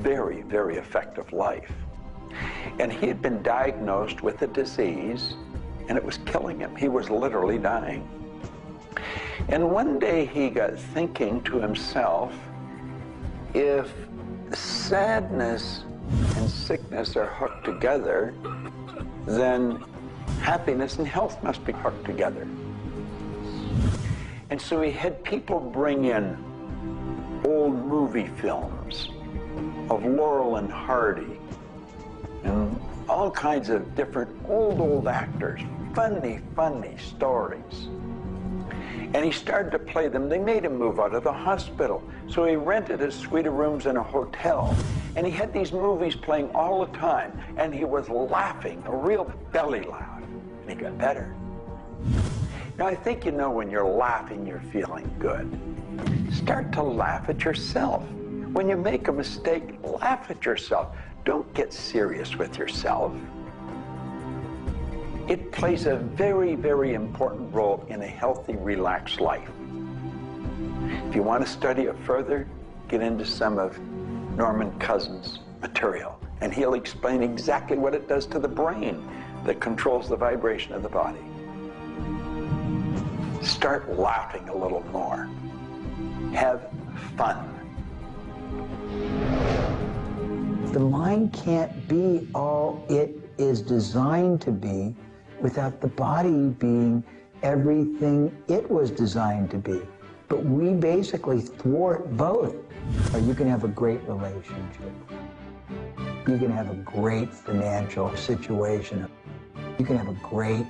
very, very effective life. And he had been diagnosed with a disease, and it was killing him. He was literally dying. And one day he got thinking to himself, if sadness and sickness are hooked together, then happiness and health must be hooked together. And so he had people bring in old movie films of Laurel and Hardy and all kinds of different old actors, funny stories. And he started to play them. They made him move out of the hospital. So he rented a suite of rooms in a hotel. And he had these movies playing all the time. And he was laughing, a real belly laugh. And he got better. Now, I think you know when you're laughing, you're feeling good. Start to laugh at yourself. When you make a mistake, laugh at yourself. Don't get serious with yourself. It plays a very, very important role in a healthy, relaxed life. If you want to study it further, get into some of Norman Cousins' material, and he'll explain exactly what it does to the brain that controls the vibration of the body. Start laughing a little more. Have fun. The mind can't be all it is designed to be without the body being everything it was designed to be. But we basically thwart both. Or you can have a great relationship. You can have a great financial situation. You can have a great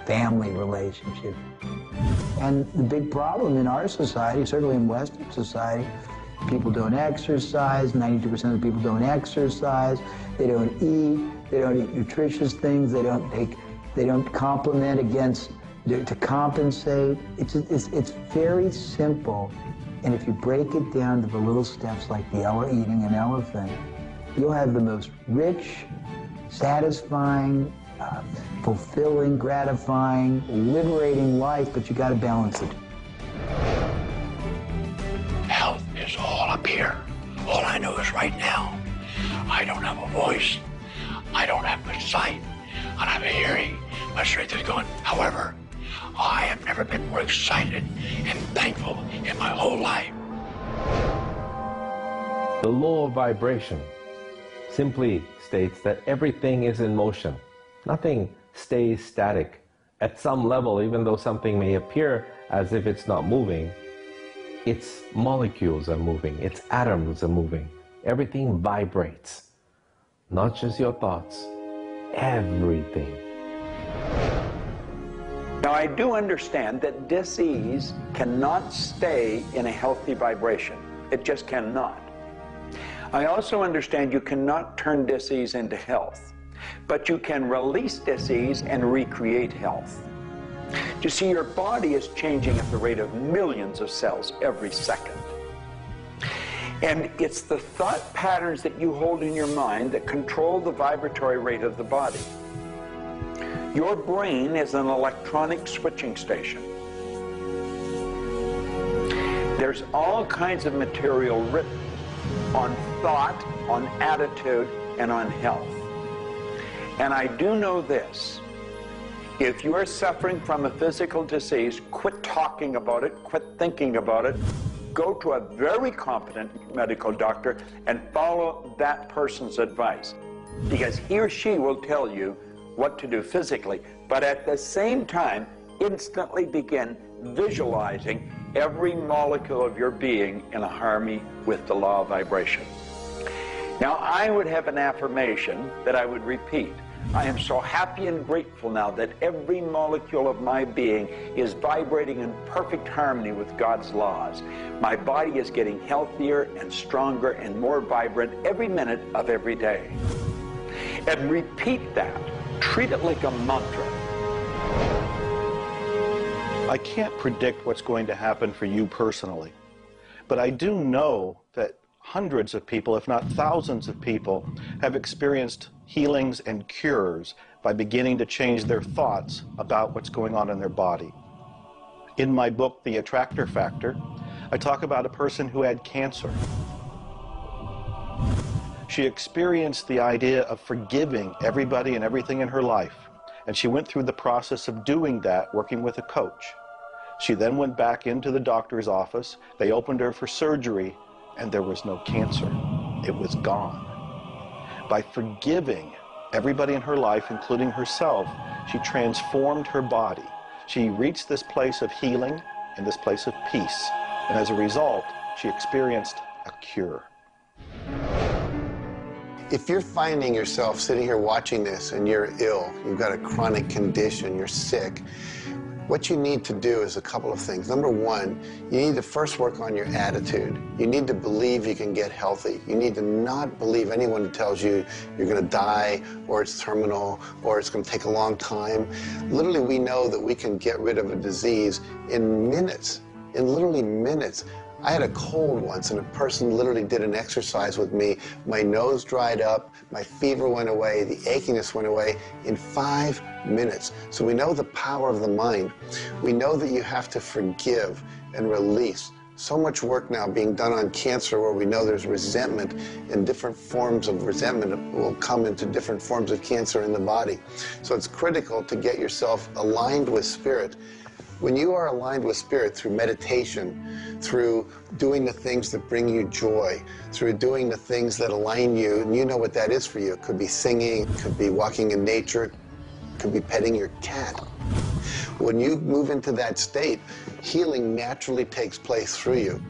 family relationship. And the big problem in our society, certainly in Western society, people don't exercise, 92% of the people don't exercise, they don't eat nutritious things, they don't complement to compensate. It's very simple. And if you break it down to the little steps like eating an elephant, you'll have the most rich, satisfying, fulfilling, gratifying, liberating life, but you got to balance it. Health is all up here. All I know is right now. I don't have a voice. I don't have good sight. I don't have a hearing. My strength is gone. However, I have never been more excited and thankful in my whole life. The law of vibration simply states that everything is in motion. Nothing stays static. At some level, even though something may appear as if it's not moving, its molecules are moving, its atoms are moving. Everything vibrates. Not just your thoughts, everything. Now, I do understand that disease cannot stay in a healthy vibration. It just cannot. I also understand you cannot turn disease into health, but you can release disease and recreate health. You see, your body is changing at the rate of millions of cells every second. And it's the thought patterns that you hold in your mind that control the vibratory rate of the body. Your brain is an electronic switching station. There's all kinds of material written on thought, on attitude, and on health. And I do know this. If you are suffering from a physical disease, quit talking about it, quit thinking about it. Go to a very competent medical doctor and follow that person's advice, because he or she will tell you what to do physically, but at the same time, instantly begin visualizing every molecule of your being in a harmony with the law of vibration. Now, I would have an affirmation that I would repeat. I am so happy and grateful now that every molecule of my being is vibrating in perfect harmony with God's laws. My body is getting healthier and stronger and more vibrant every minute of every day. And repeat that. Treat it like a mantra. I can't predict what's going to happen for you personally, but I do know that hundreds of people, if not thousands of people, have experienced healings and cures by beginning to change their thoughts about what's going on in their body. In my book, The Attractor Factor, I talk about a person who had cancer. She experienced the idea of forgiving everybody and everything in her life, and she went through the process of doing that, working with a coach. She then went back into the doctor's office. They opened her for surgery, and there was no cancer. It was gone. By forgiving everybody in her life, including herself, she transformed her body. She reached this place of healing and this place of peace. And as a result, she experienced a cure. If you're finding yourself sitting here watching this and you're ill, you've got a chronic condition, you're sick, what you need to do is a couple of things. Number one, you need to first work on your attitude. You need to believe you can get healthy. You need to not believe anyone who tells you you're going to die, or it's terminal, or it's going to take a long time. Literally, we know that we can get rid of a disease in minutes, in literally minutes. I had a cold once, and a person literally did an exercise with me. My nose dried up, my fever went away, the achiness went away in 5 minutes. So we know the power of the mind. We know that you have to forgive and release. So much work now being done on cancer, where we know there's resentment, and different forms of resentment will come into different forms of cancer in the body. So it's critical to get yourself aligned with spirit. When you are aligned with spirit through meditation, through doing the things that bring you joy, through doing the things that align you, and you know what that is for you. It could be singing, it could be walking in nature, it could be petting your cat. When you move into that state, healing naturally takes place through you.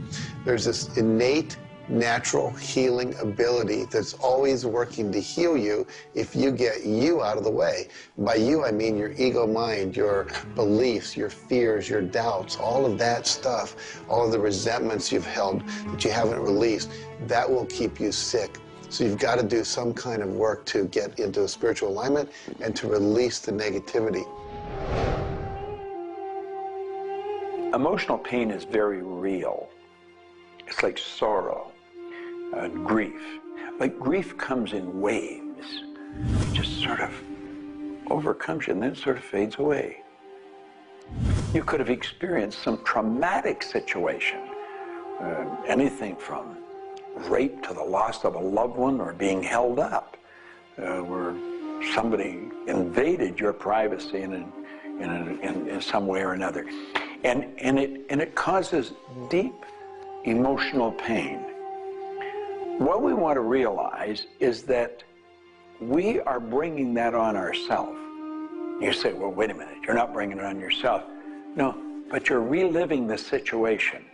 There's this innate, natural healing ability that's always working to heal you if you get you out of the way. By you, I mean your ego mind, your beliefs, your fears, your doubts, all of that stuff, all of the resentments you've held that you haven't released, that will keep you sick. So you've got to do some kind of work to get into a spiritual alignment and to release the negativity. Emotional pain is very real. It's like sorrow and grief. Like grief comes in waves. It just sort of overcomes you and then sort of fades away. You could have experienced some traumatic situation, anything from rape to the loss of a loved one, or being held up, where somebody invaded your privacy in some way or another. And it causes deep emotional pain. What we want to realize is that we are bringing that on ourselves. You say, well, wait a minute, you're not bringing it on yourself. No, but you're reliving the situation.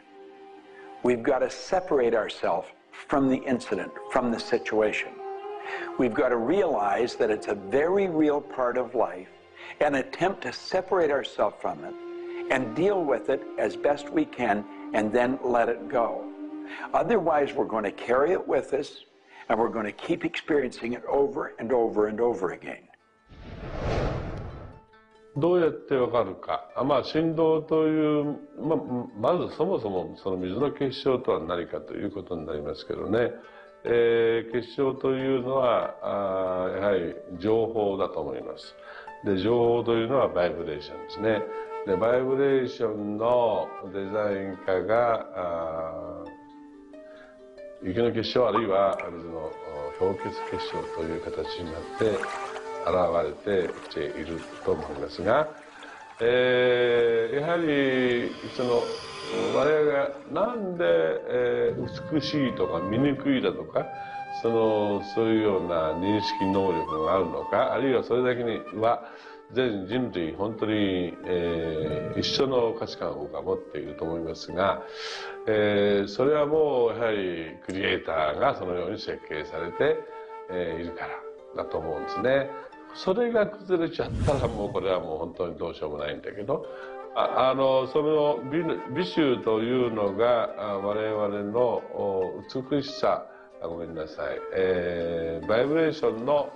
We've got to separate ourselves from the incident, from the situation. We've got to realize that it's a very real part of life, and attempt to separate ourselves from it and deal with it as best we can, and then let it go. Otherwise, we're going to carry it with us, and we're going to keep experiencing it over and over and over again. どうやってわかるか。振動という、まずそもそもその水の結晶とは何かということになりますけどね。結晶というのはやはり情報だと思います。で、情報というのはバイブレーションですね。で、バイブレーションのデザイン家が雪の結晶あるいは水の氷結結晶という形になって現れてきていると思いますが、やはり我々がなんで、美しいとか醜いだとかそういうような認識能力があるのか、あるいはそれだけには全人類本当に、一緒の価値観を僕は持っていると思いますが、それはもうやはりクリエイターがそのように設計されて、いるからだと思うんですね。それが崩れちゃったらもうこれはもう本当にどうしようもないんだけど、その美醜というのが我々の美しさ、ごめんなさい、バイブレーションの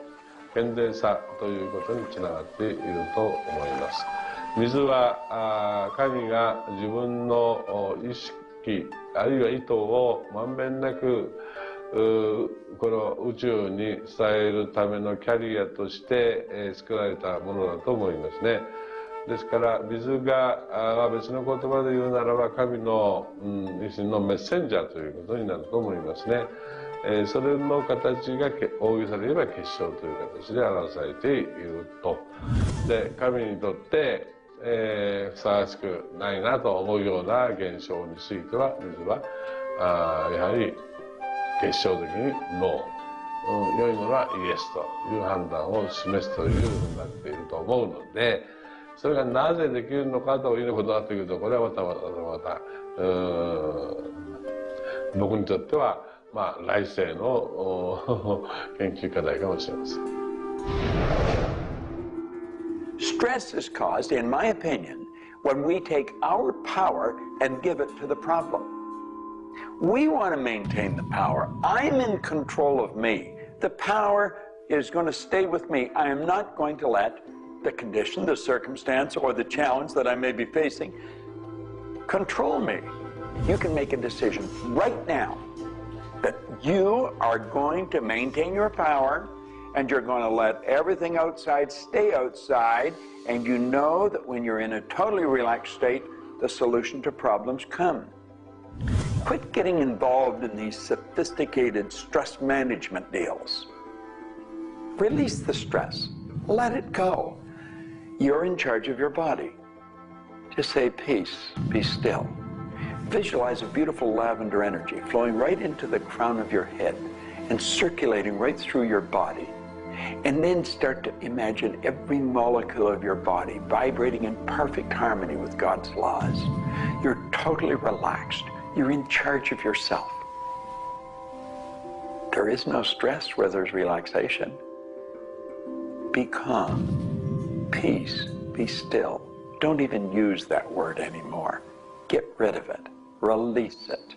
健全さということにつながっていると思います。水は神が自分の意機あるいは意図をまんべんなくこの宇宙に伝えるためのキャリアとして、作られたものだと思いますね。ですから水が別の言葉で言うならば神の、一種のメッセンジャーということになると思いますね。それの形が大げさで言えば結晶という形で表されていると。で神にとって、ふさわしくないなと思うような現象については水はやはり結晶的にノー、良いものはイエスという判断を示すというふうになっていると思うので、それがなぜできるのかということになってくると、これはまた僕にとっては来世の研究課題かもしれません。Stress is caused, in my opinion, when we take our power and give it to the problem. We want to maintain the power. I'm in control of me. The power is going to stay with me. I am not going to let the condition, the circumstance, or the challenge that I may be facing control me. You can make a decision right now that you are going to maintain your power and you're going to let everything outside stay outside, and you know that when you're in a totally relaxed state, the solution to problems come. Quit getting involved in these sophisticated stress management deals. Release the stress. Let it go. You're in charge of your body. Just say peace, be still. Visualize a beautiful lavender energy flowing right into the crown of your head and circulating right through your body. And then start to imagine every molecule of your body vibrating in perfect harmony with God's laws. You're totally relaxed. You're in charge of yourself. There is no stress where there's relaxation. Be calm, peace, be still. Don't even use that word anymore. Get rid of it. Release it.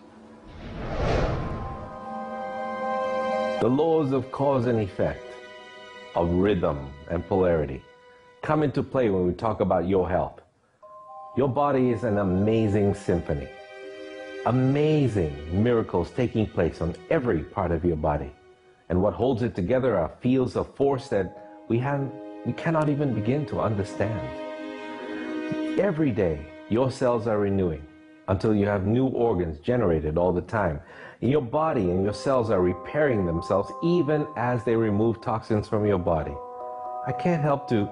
The laws of cause and effect, of rhythm and polarity, come into play when we talk about your health. Your body is an amazing symphony. Amazing miracles taking place on every part of your body. And what holds it together are fields of force that we cannot even begin to understand. Every day, your cells are renewing until you have new organs generated all the time. Your body and your cells are repairing themselves even as they remove toxins from your body. I can't help to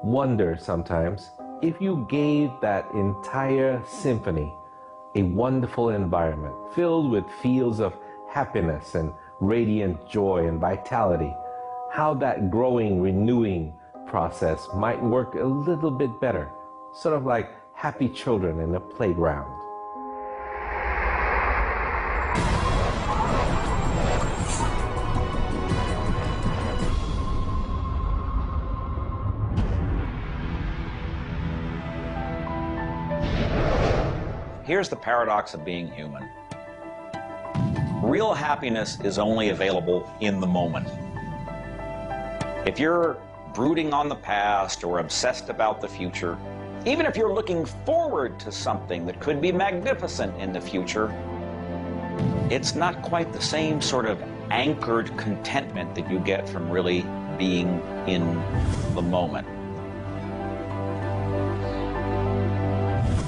wonder sometimes if you gave that entire symphony a wonderful environment filled with fields of happiness and radiant joy and vitality, how that growing, renewing process might work a little bit better, sort of like happy children in a playground. Here's the paradox of being human. Real happiness is only available in the moment. If you're brooding on the past or obsessed about the future, even if you're looking forward to something that could be magnificent in the future, it's not quite the same sort of anchored contentment that you get from really being in the moment.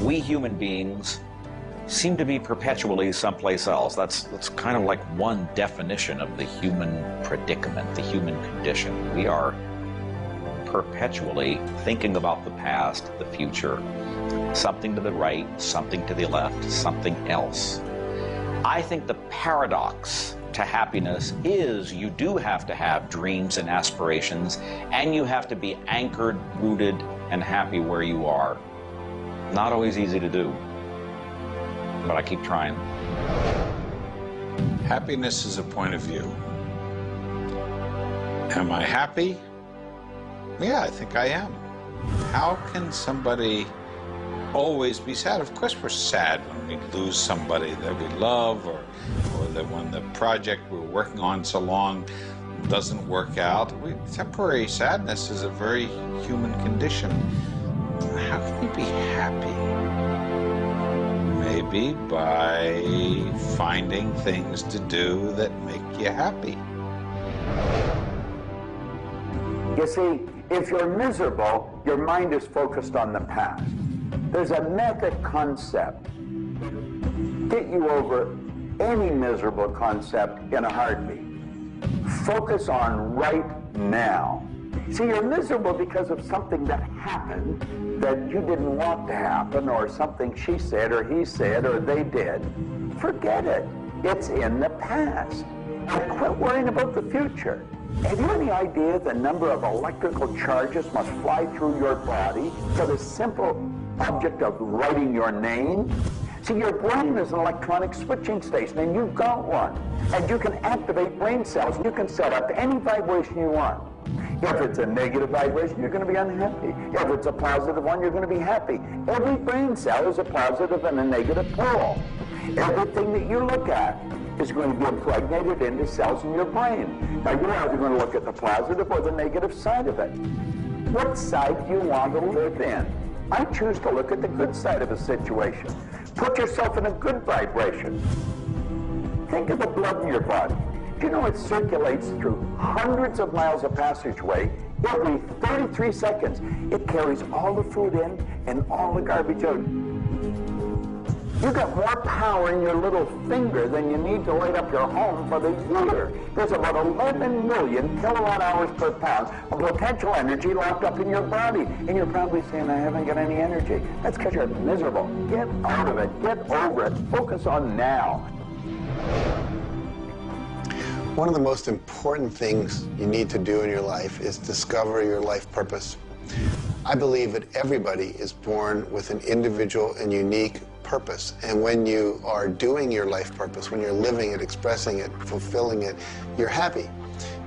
We human beings seem to be perpetually someplace else. That's kind of like one definition of the human predicament, the human condition. We are perpetually thinking about the past, the future, something to the right, something to the left, something else. I think the paradox to happiness is you do have to have dreams and aspirations, and you have to be anchored, rooted, and happy where you are. Not always easy to do, but I keep trying. Happiness is a point of view. Am I happy? Yeah, I think I am. How can somebody always be sad? Of course we're sad when we lose somebody that we love, or that when the project we're working on so long doesn't work out. Temporary sadness is a very human condition. How can you be happy? Maybe by finding things to do that make you happy. You see, if you're miserable, your mind is focused on the past. There's a method concept. Get you over any miserable concept in a heartbeat. Focus on right now. See, you're miserable because of something that happened that you didn't want to happen, or something she said, or he said, or they did. Forget it. It's in the past. And quit worrying about the future. Have you any idea the number of electrical charges must fly through your body for the simple object of writing your name? See, your brain is an electronic switching station, and you've got one. And you can activate brain cells. You can set up any vibration you want. If it's a negative vibration, you're going to be unhappy. If it's a positive one, you're going to be happy. Every brain cell is a positive and a negative pole. Everything that you look at is going to be impregnated into cells in your brain. Now, you're either going to look at the positive or the negative side of it. What side do you want to live in? I choose to look at the good side of a situation. Put yourself in a good vibration. Think of the blood in your body. Do you know it circulates through hundreds of miles of passageway every 33 seconds? It carries all the food in and all the garbage out. You got more power in your little finger than you need to light up your home for the year. There's about 11 million kilowatt hours per pound of potential energy locked up in your body. And you're probably saying, I haven't got any energy. That's because you're miserable. Get out of it. Get over it. Focus on now. One of the most important things you need to do in your life is discover your life purpose. I believe that everybody is born with an individual and unique purpose. And when you are doing your life purpose, when you're living it, expressing it, fulfilling it, you're happy.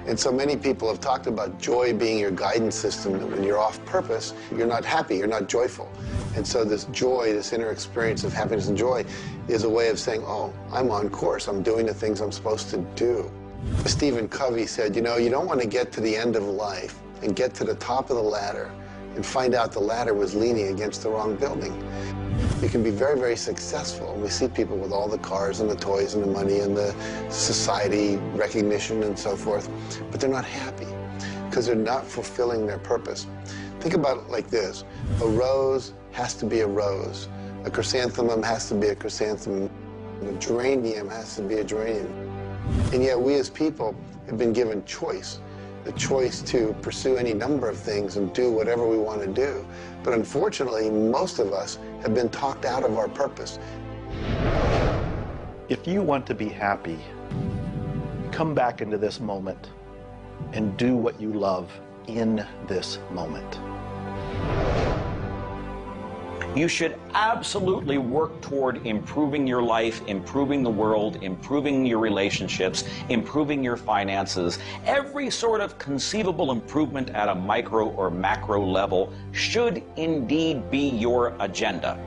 And so many people have talked about joy being your guidance system, that when you're off purpose, you're not happy, you're not joyful. And so this joy, this inner experience of happiness and joy is a way of saying, oh, I'm on course, I'm doing the things I'm supposed to do. Stephen Covey said, you know, you don't want to get to the end of life and get to the top of the ladder and find out the ladder was leaning against the wrong building. You can be very, very successful. And we see people with all the cars and the toys and the money and the society recognition and so forth, but they're not happy because they're not fulfilling their purpose. Think about it like this. A rose has to be a rose. A chrysanthemum has to be a chrysanthemum. A geranium has to be a geranium. And yet we as people have been given choice, the choice to pursue any number of things and do whatever we want to do. But unfortunately, most of us have been talked out of our purpose. If you want to be happy, come back into this moment and do what you love in this moment. You should absolutely work toward improving your life, improving the world, improving your relationships, improving your finances. Every sort of conceivable improvement at a micro or macro level should indeed be your agenda.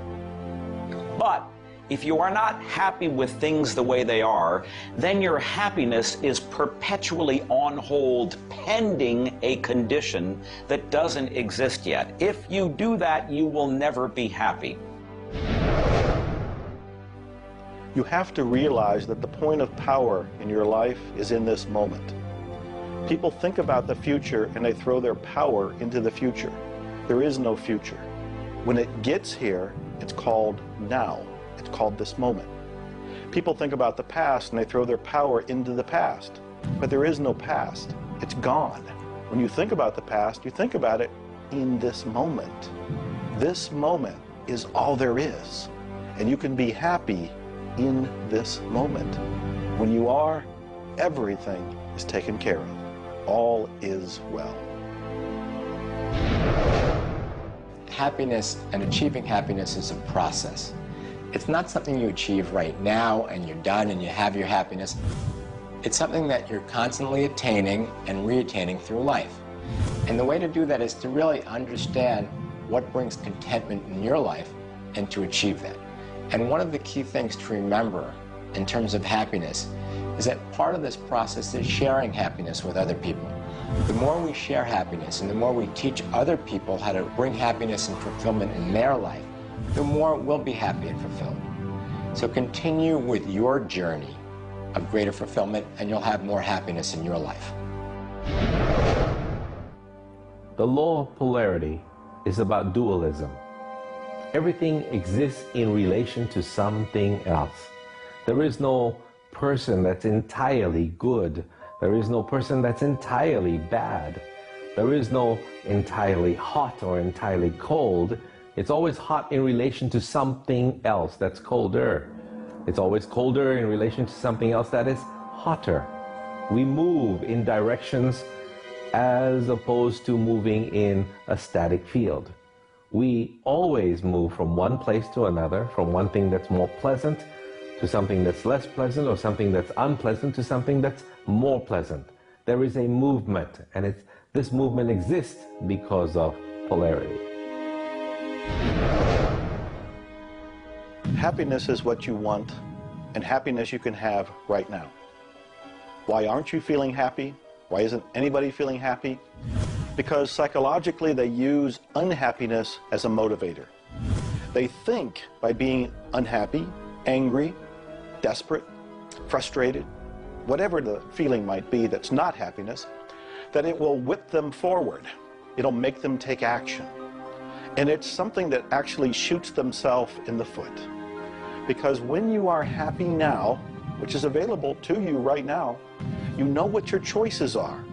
But if you are not happy with things the way they are, then your happiness is perpetually on hold pending a condition that doesn't exist yet. If you do that, you will never be happy. You have to realize that the point of power in your life is in this moment. People think about the future and they throw their power into the future. There is no future. When it gets here, it's called now. It's called this moment. People think about the past and they throw their power into the past. But there is no past. It's gone. When you think about the past, you think about it in this moment. This moment is all there is. And you can be happy in this moment. When you are, everything is taken care of. All is well. Happiness and achieving happiness is a process. It's not something you achieve right now and you're done and you have your happiness. It's something that you're constantly attaining and re-attaining through life. And the way to do that is to really understand what brings contentment in your life and to achieve that. And one of the key things to remember in terms of happiness is that part of this process is sharing happiness with other people. The more we share happiness and the more we teach other people how to bring happiness and fulfillment in their life, the more we'll be happy and fulfilled. So continue with your journey of greater fulfillment, and you'll have more happiness in your life. The law of polarity is about dualism. Everything exists in relation to something else. There is no person that's entirely good. There is no person that's entirely bad. There is no entirely hot or entirely cold. It's always hot in relation to something else that's colder. It's always colder in relation to something else that is hotter. We move in directions as opposed to moving in a static field. We always move from one place to another, from one thing that's more pleasant to something that's less pleasant, or something that's unpleasant to something that's more pleasant. There is a movement, and this movement exists because of polarity. Happiness is what you want, and happiness you can have right now. Why aren't you feeling happy? Why isn't anybody feeling happy? Because psychologically they use unhappiness as a motivator. They think by being unhappy, angry, desperate, frustrated, whatever the feeling might be that's not happiness, that it will whip them forward. It'll make them take action. And it's something that actually shoots themselves in the foot. Because when you are happy now, which is available to you right now, you know what your choices are.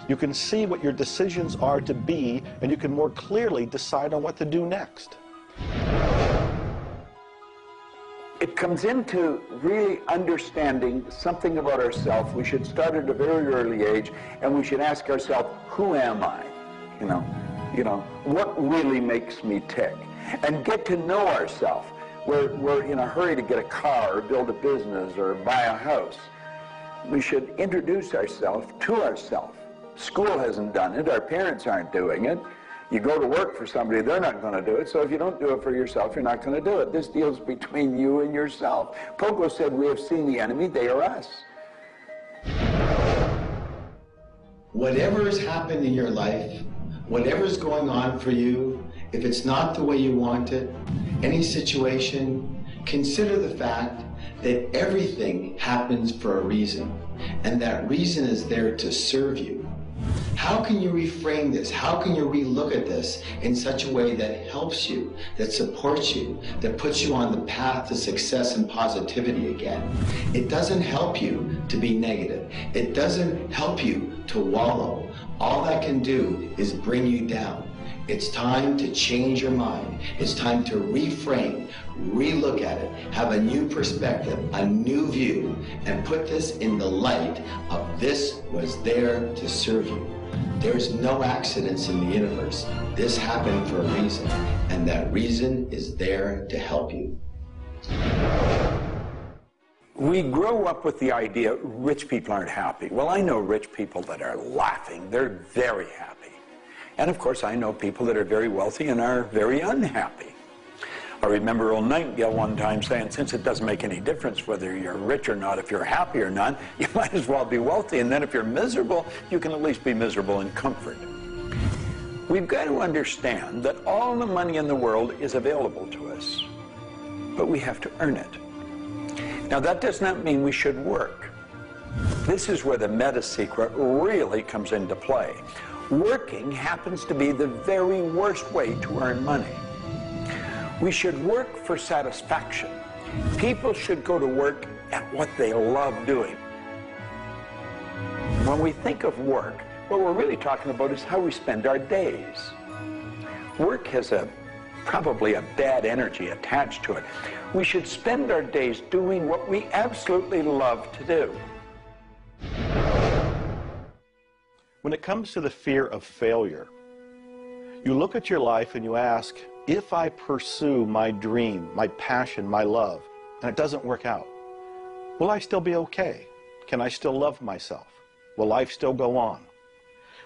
You can see what your decisions are to be, and you can more clearly decide on what to do next. It comes into really understanding something about ourselves. We should start at a very early age, and we should ask ourselves, who am I? You know, what really makes me tick? And get to know ourselves. We're in a hurry to get a car, or build a business, or buy a house. We should introduce ourselves to ourselves. School hasn't done it. Our parents aren't doing it. You go to work for somebody, they're not going to do it. So if you don't do it for yourself, you're not going to do it. This deals between you and yourself. Pogo said, we have seen the enemy, they are us. Whatever has happened in your life, whatever's going on for you, if it's not the way you want it, any situation, consider the fact that everything happens for a reason, and that reason is there to serve you. How can you reframe this? How can you relook at this in such a way that helps you, that supports you, that puts you on the path to success and positivity again? It doesn't help you to be negative. It doesn't help you to wallow. All that can do is bring you down. It's time to change your mind. It's time to reframe, relook at it, have a new perspective, a new view, and put this in the light of this was there to serve you. There's no accidents in the universe. This happened for a reason, and that reason is there to help you. We grow up with the idea rich people aren't happy. Well, I know rich people that are laughing. They're very happy. And of course, I know people that are very wealthy and are very unhappy. I remember Earl Nightingale one time saying, since it doesn't make any difference whether you're rich or not, if you're happy or not, you might as well be wealthy. And then if you're miserable, you can at least be miserable in comfort. We've got to understand that all the money in the world is available to us, but we have to earn it. Now, that does not mean we should work. This is where the meta secret really comes into play. Working happens to be the very worst way to earn money. We should work for satisfaction. People should go to work at what they love doing. When we think of work, what we're really talking about is how we spend our days. Work has probably a bad energy attached to it. We should spend our days doing what we absolutely love to do. When it comes to the fear of failure, you look at your life and you ask, if I pursue my dream, my passion, my love, and it doesn't work out, will I still be okay? Can I still love myself? Will life still go on?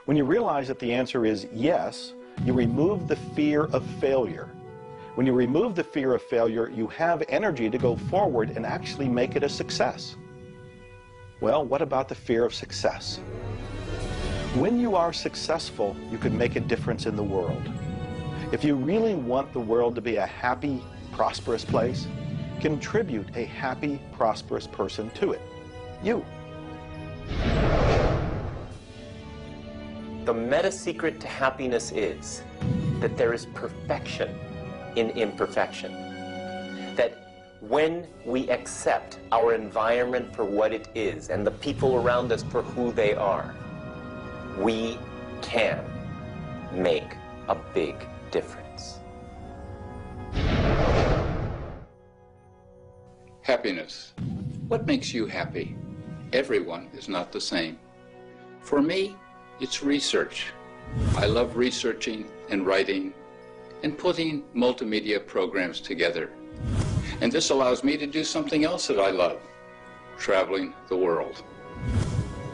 When you realize that the answer is yes, you remove the fear of failure. When you remove the fear of failure, you have energy to go forward and actually make it a success. Well, what about the fear of success? When you are successful, you can make a difference in the world. If you really want the world to be a happy, prosperous place, Contribute a happy, prosperous person to it. You. The meta secret to happiness is that there is perfection in imperfection. That when we accept our environment for what it is and the people around us for who they are, we can make a big difference. Happiness. What makes you happy? Everyone is not the same. For me, it's research. I love researching and writing and putting multimedia programs together. And this allows me to do something else that I love, traveling the world.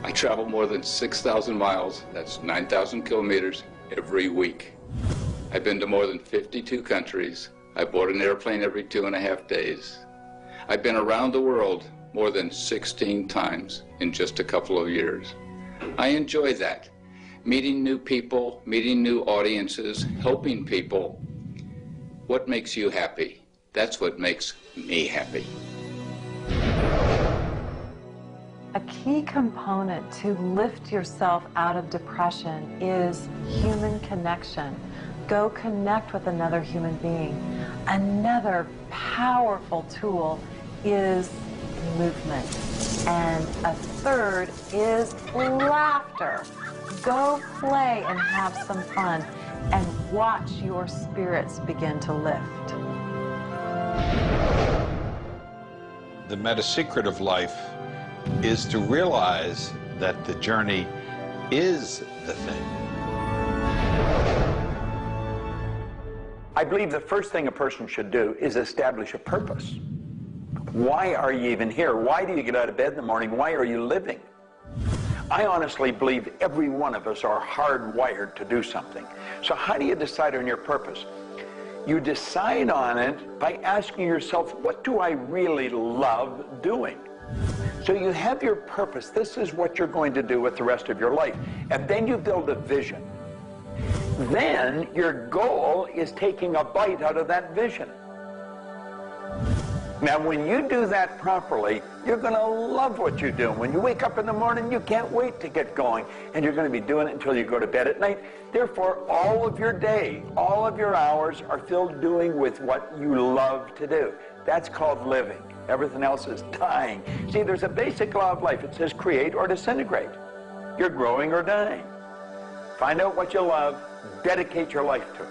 I travel more than 6,000 miles, that's 9,000 kilometers, every week. I've been to more than 52 countries. I board an airplane every 2.5 days. I've been around the world more than 16 times in just a couple of years. I enjoy that. Meeting new people, meeting new audiences, helping people. What makes you happy? That's what makes me happy. A key component to lift yourself out of depression is human connection. Go connect with another human being. Another powerful tool is movement. And a third is laughter. Go play and have some fun and watch your spirits begin to lift. The meta secret of life is to realize that the journey is the thing. I believe the first thing a person should do is establish a purpose. Why are you even here? Why do you get out of bed in the morning? Why are you living? I honestly believe every one of us are hardwired to do something. So how do you decide on your purpose? You decide on it by asking yourself, what do I really love doing? So you have your purpose. This is what you're going to do with the rest of your life. And then you build a vision. Then your goal is taking a bite out of that vision. Now, when you do that properly, you're going to love what you do. When you wake up in the morning, you can't wait to get going, and you're going to be doing it until you go to bed at night. Therefore, all of your day, all of your hours are filled doing with what you love to do. That's called living. Everything else is dying. See, there's a basic law of life. It says create or disintegrate. You're growing or dying. Find out what you love, dedicate your life to it.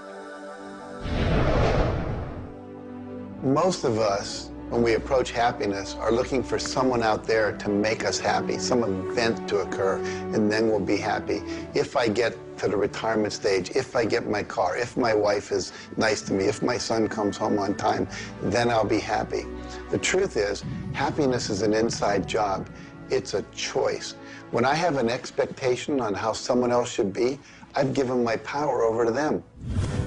Most of us, when we approach happiness, are looking for someone out there to make us happy, some event to occur, and then we'll be happy. If I get to the retirement stage, if I get my car, if my wife is nice to me, if my son comes home on time, then I'll be happy. The truth is, happiness is an inside job. It's a choice. When I have an expectation on how someone else should be, I've given my power over to them.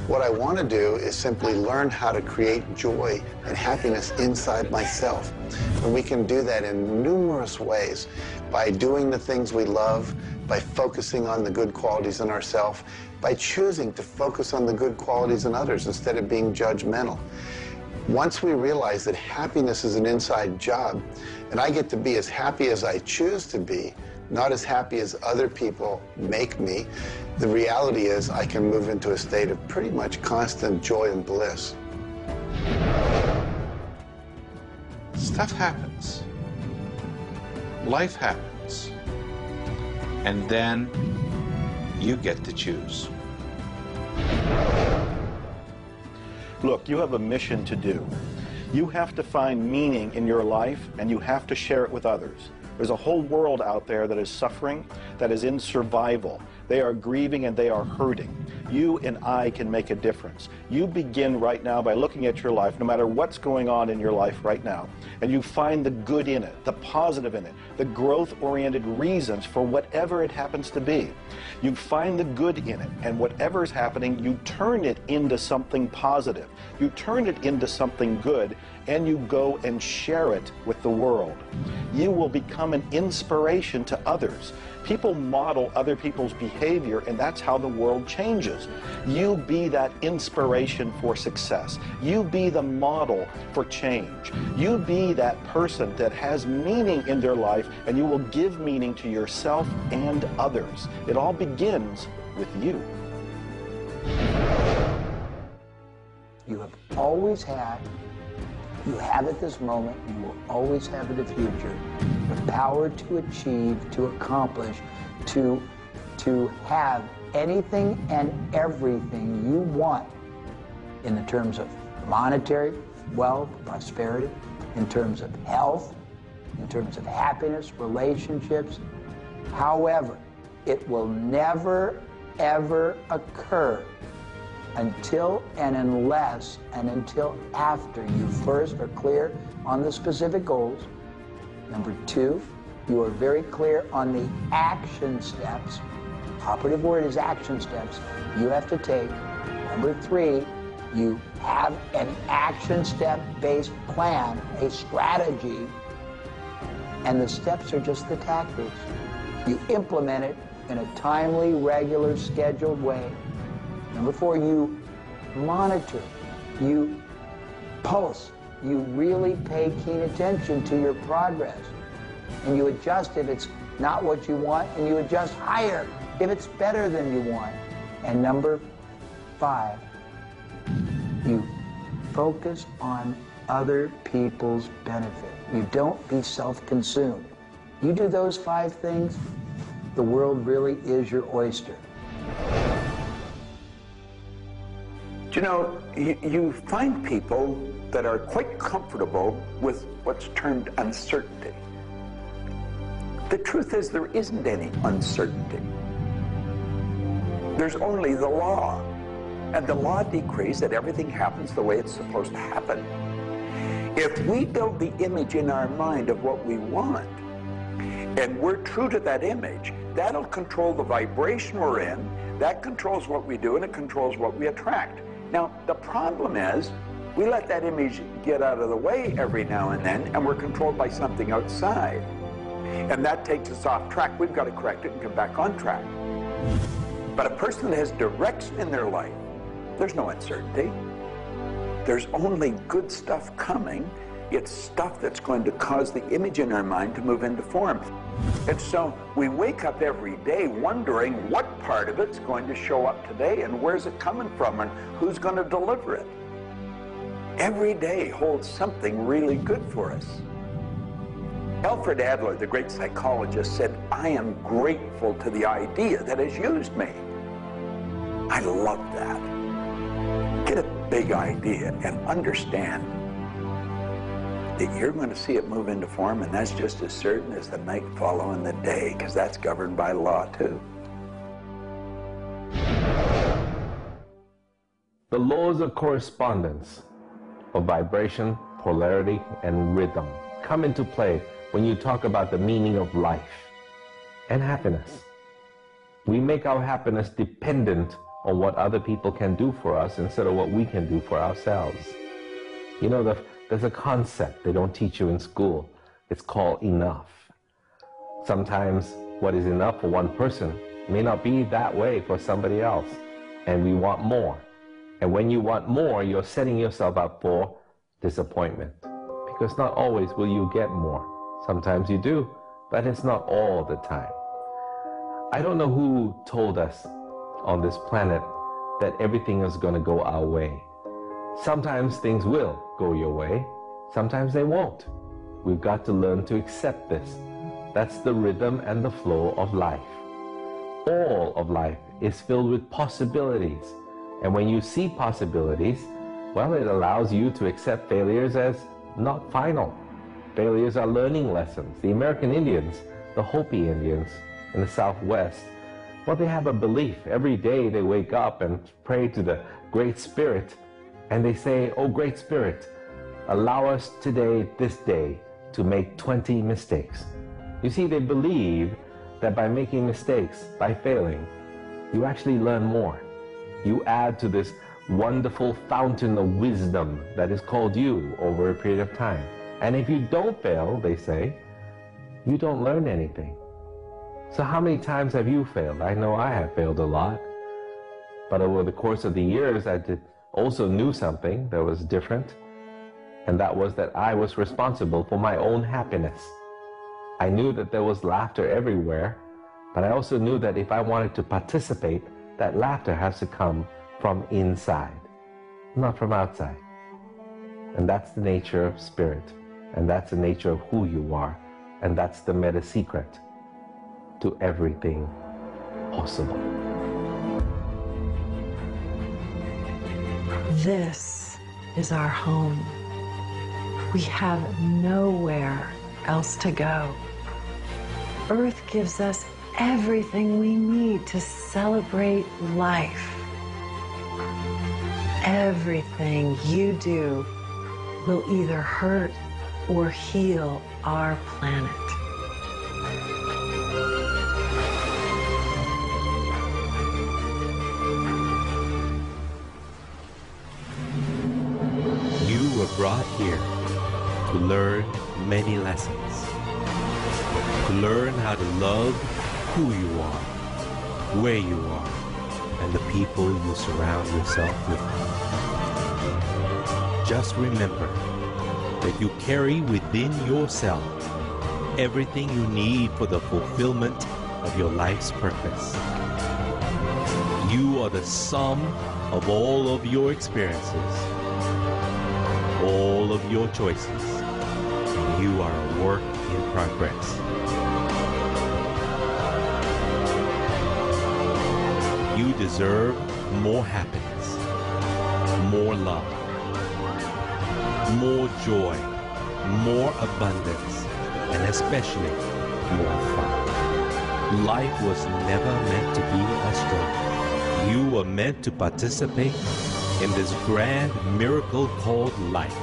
What I want to do is simply learn how to create joy and happiness inside myself. And we can do that in numerous ways, by doing the things we love, by focusing on the good qualities in ourselves, by choosing to focus on the good qualities in others instead of being judgmental. Once we realize that happiness is an inside job, and I get to be as happy as I choose to be, not as happy as other people make me, the reality is I can move into a state of pretty much constant joy and bliss. Stuff happens. Life happens. And then you get to choose. Look, you have a mission to do. You have to find meaning in your life, and you have to share it with others. There's a whole world out there that is suffering, that is in survival. They are grieving and they are hurting. You and I can make a difference. You begin right now by looking at your life, no matter what's going on in your life right now, and you find the good in it, the positive in it, the growth-oriented reasons for whatever it happens to be. You find the good in it, and whatever is happening, you turn it into something positive. You turn it into something good, and you go and share it with the world. You will become an inspiration to others. People model other people's behavior, and that's how the world changes. You be that inspiration for success. You be the model for change. You be that person that has meaning in their life, and you will give meaning to yourself and others. It all begins with you. You have always had, you have at this moment, you will always have in the future, the power to achieve, to accomplish, to have anything and everything you want in the terms of monetary wealth, prosperity, in terms of health, in terms of happiness, relationships. However, it will never, ever occur until and unless and until after you first are clear on the specific goals. Number two, you are very clear on the action steps. Operative word is action steps you have to take. Number three, you have an action step-based plan, a strategy, and the steps are just the tactics. You implement it in a timely, regular, scheduled way. Number four, you monitor, you pulse, you really pay keen attention to your progress. And you adjust if it's not what you want, and you adjust higher if it's better than you want. And number five, you focus on other people's benefit. You don't be self-consumed. You do those five things, the world really is your oyster. You know, you find people that are quite comfortable with what's termed uncertainty. The truth is there isn't any uncertainty. There's only the law. And the law decrees that everything happens the way it's supposed to happen. If we build the image in our mind of what we want, and we're true to that image, that'll control the vibration we're in, that controls what we do, and it controls what we attract. Now, the problem is, we let that image get out of the way every now and then, and we're controlled by something outside. And that takes us off track. We've got to correct it and come back on track. But a person that has direction in their life, there's no uncertainty. There's only good stuff coming. It's stuff that's going to cause the image in our mind to move into form. And so we wake up every day wondering what part of it's going to show up today and where's it coming from and who's going to deliver it. Every day holds something really good for us. Alfred Adler, the great psychologist, said, "I am grateful to the idea that has used me." I love that. Get a big idea and understand that you're going to see it move into form, and that's just as certain as the night following the day, because that's governed by law too. The laws of correspondence, of vibration, polarity, and rhythm come into play when you talk about the meaning of life and happiness. We make our happiness dependent on what other people can do for us instead of what we can do for ourselves. You know, there's a concept they don't teach you in school. It's called enough. Sometimes what is enough for one person may not be that way for somebody else, and we want more. And when you want more, you're setting yourself up for disappointment, because not always will you get more. Sometimes you do, but it's not all the time. I don't know who told us on this planet that everything is going to go our way. Sometimes things will go your way, sometimes they won't. We've got to learn to accept this. That's the rhythm and the flow of life. All of life is filled with possibilities. And when you see possibilities, well, it allows you to accept failures as not final. Failures are learning lessons. The American Indians, the Hopi Indians in the Southwest, well, they have a belief. Every day they wake up and pray to the Great Spirit, and they say, "Oh, Great Spirit, allow us today, this day, to make 20 mistakes." You see, they believe that by making mistakes, by failing, you actually learn more. You add to this wonderful fountain of wisdom that is called you over a period of time. And if you don't fail, they say, you don't learn anything. So how many times have you failed? I know I have failed a lot. But over the course of the years, I also knew something that was different. And that was that I was responsible for my own happiness. I knew that there was laughter everywhere, but I also knew that if I wanted to participate, that laughter has to come from inside, not from outside. And that's the nature of spirit, and that's the nature of who you are, and that's the meta secret to everything possible. This is our home. We have nowhere else to go. Earth gives us everything we need to celebrate life. Everything you do will either hurt or heal our planet. You were brought here to learn many lessons. To learn how to love who you are, where you are, and the people you surround yourself with. Just remember that you carry within yourself everything you need for the fulfillment of your life's purpose. You are the sum of all of your experiences, all of your choices, and you are a work in progress. You deserve more happiness, more love, more joy, more abundance, and especially more fun. Life was never meant to be a struggle. You were meant to participate in this grand miracle called life.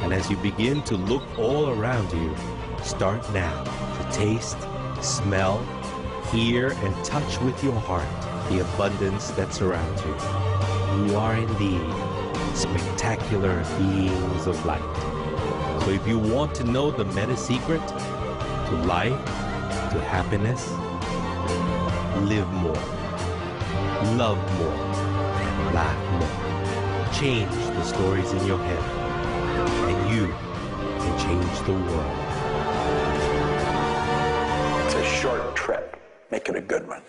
And as you begin to look all around you, start now to taste, smell, hear, and touch with your heart the abundance that surrounds you. You are indeed spectacular beings of light. So if you want to know the meta secret to life, to happiness, live more, love more, and laugh more. Change the stories in your head, and you can change the world. It's a short trip. Make it a good one.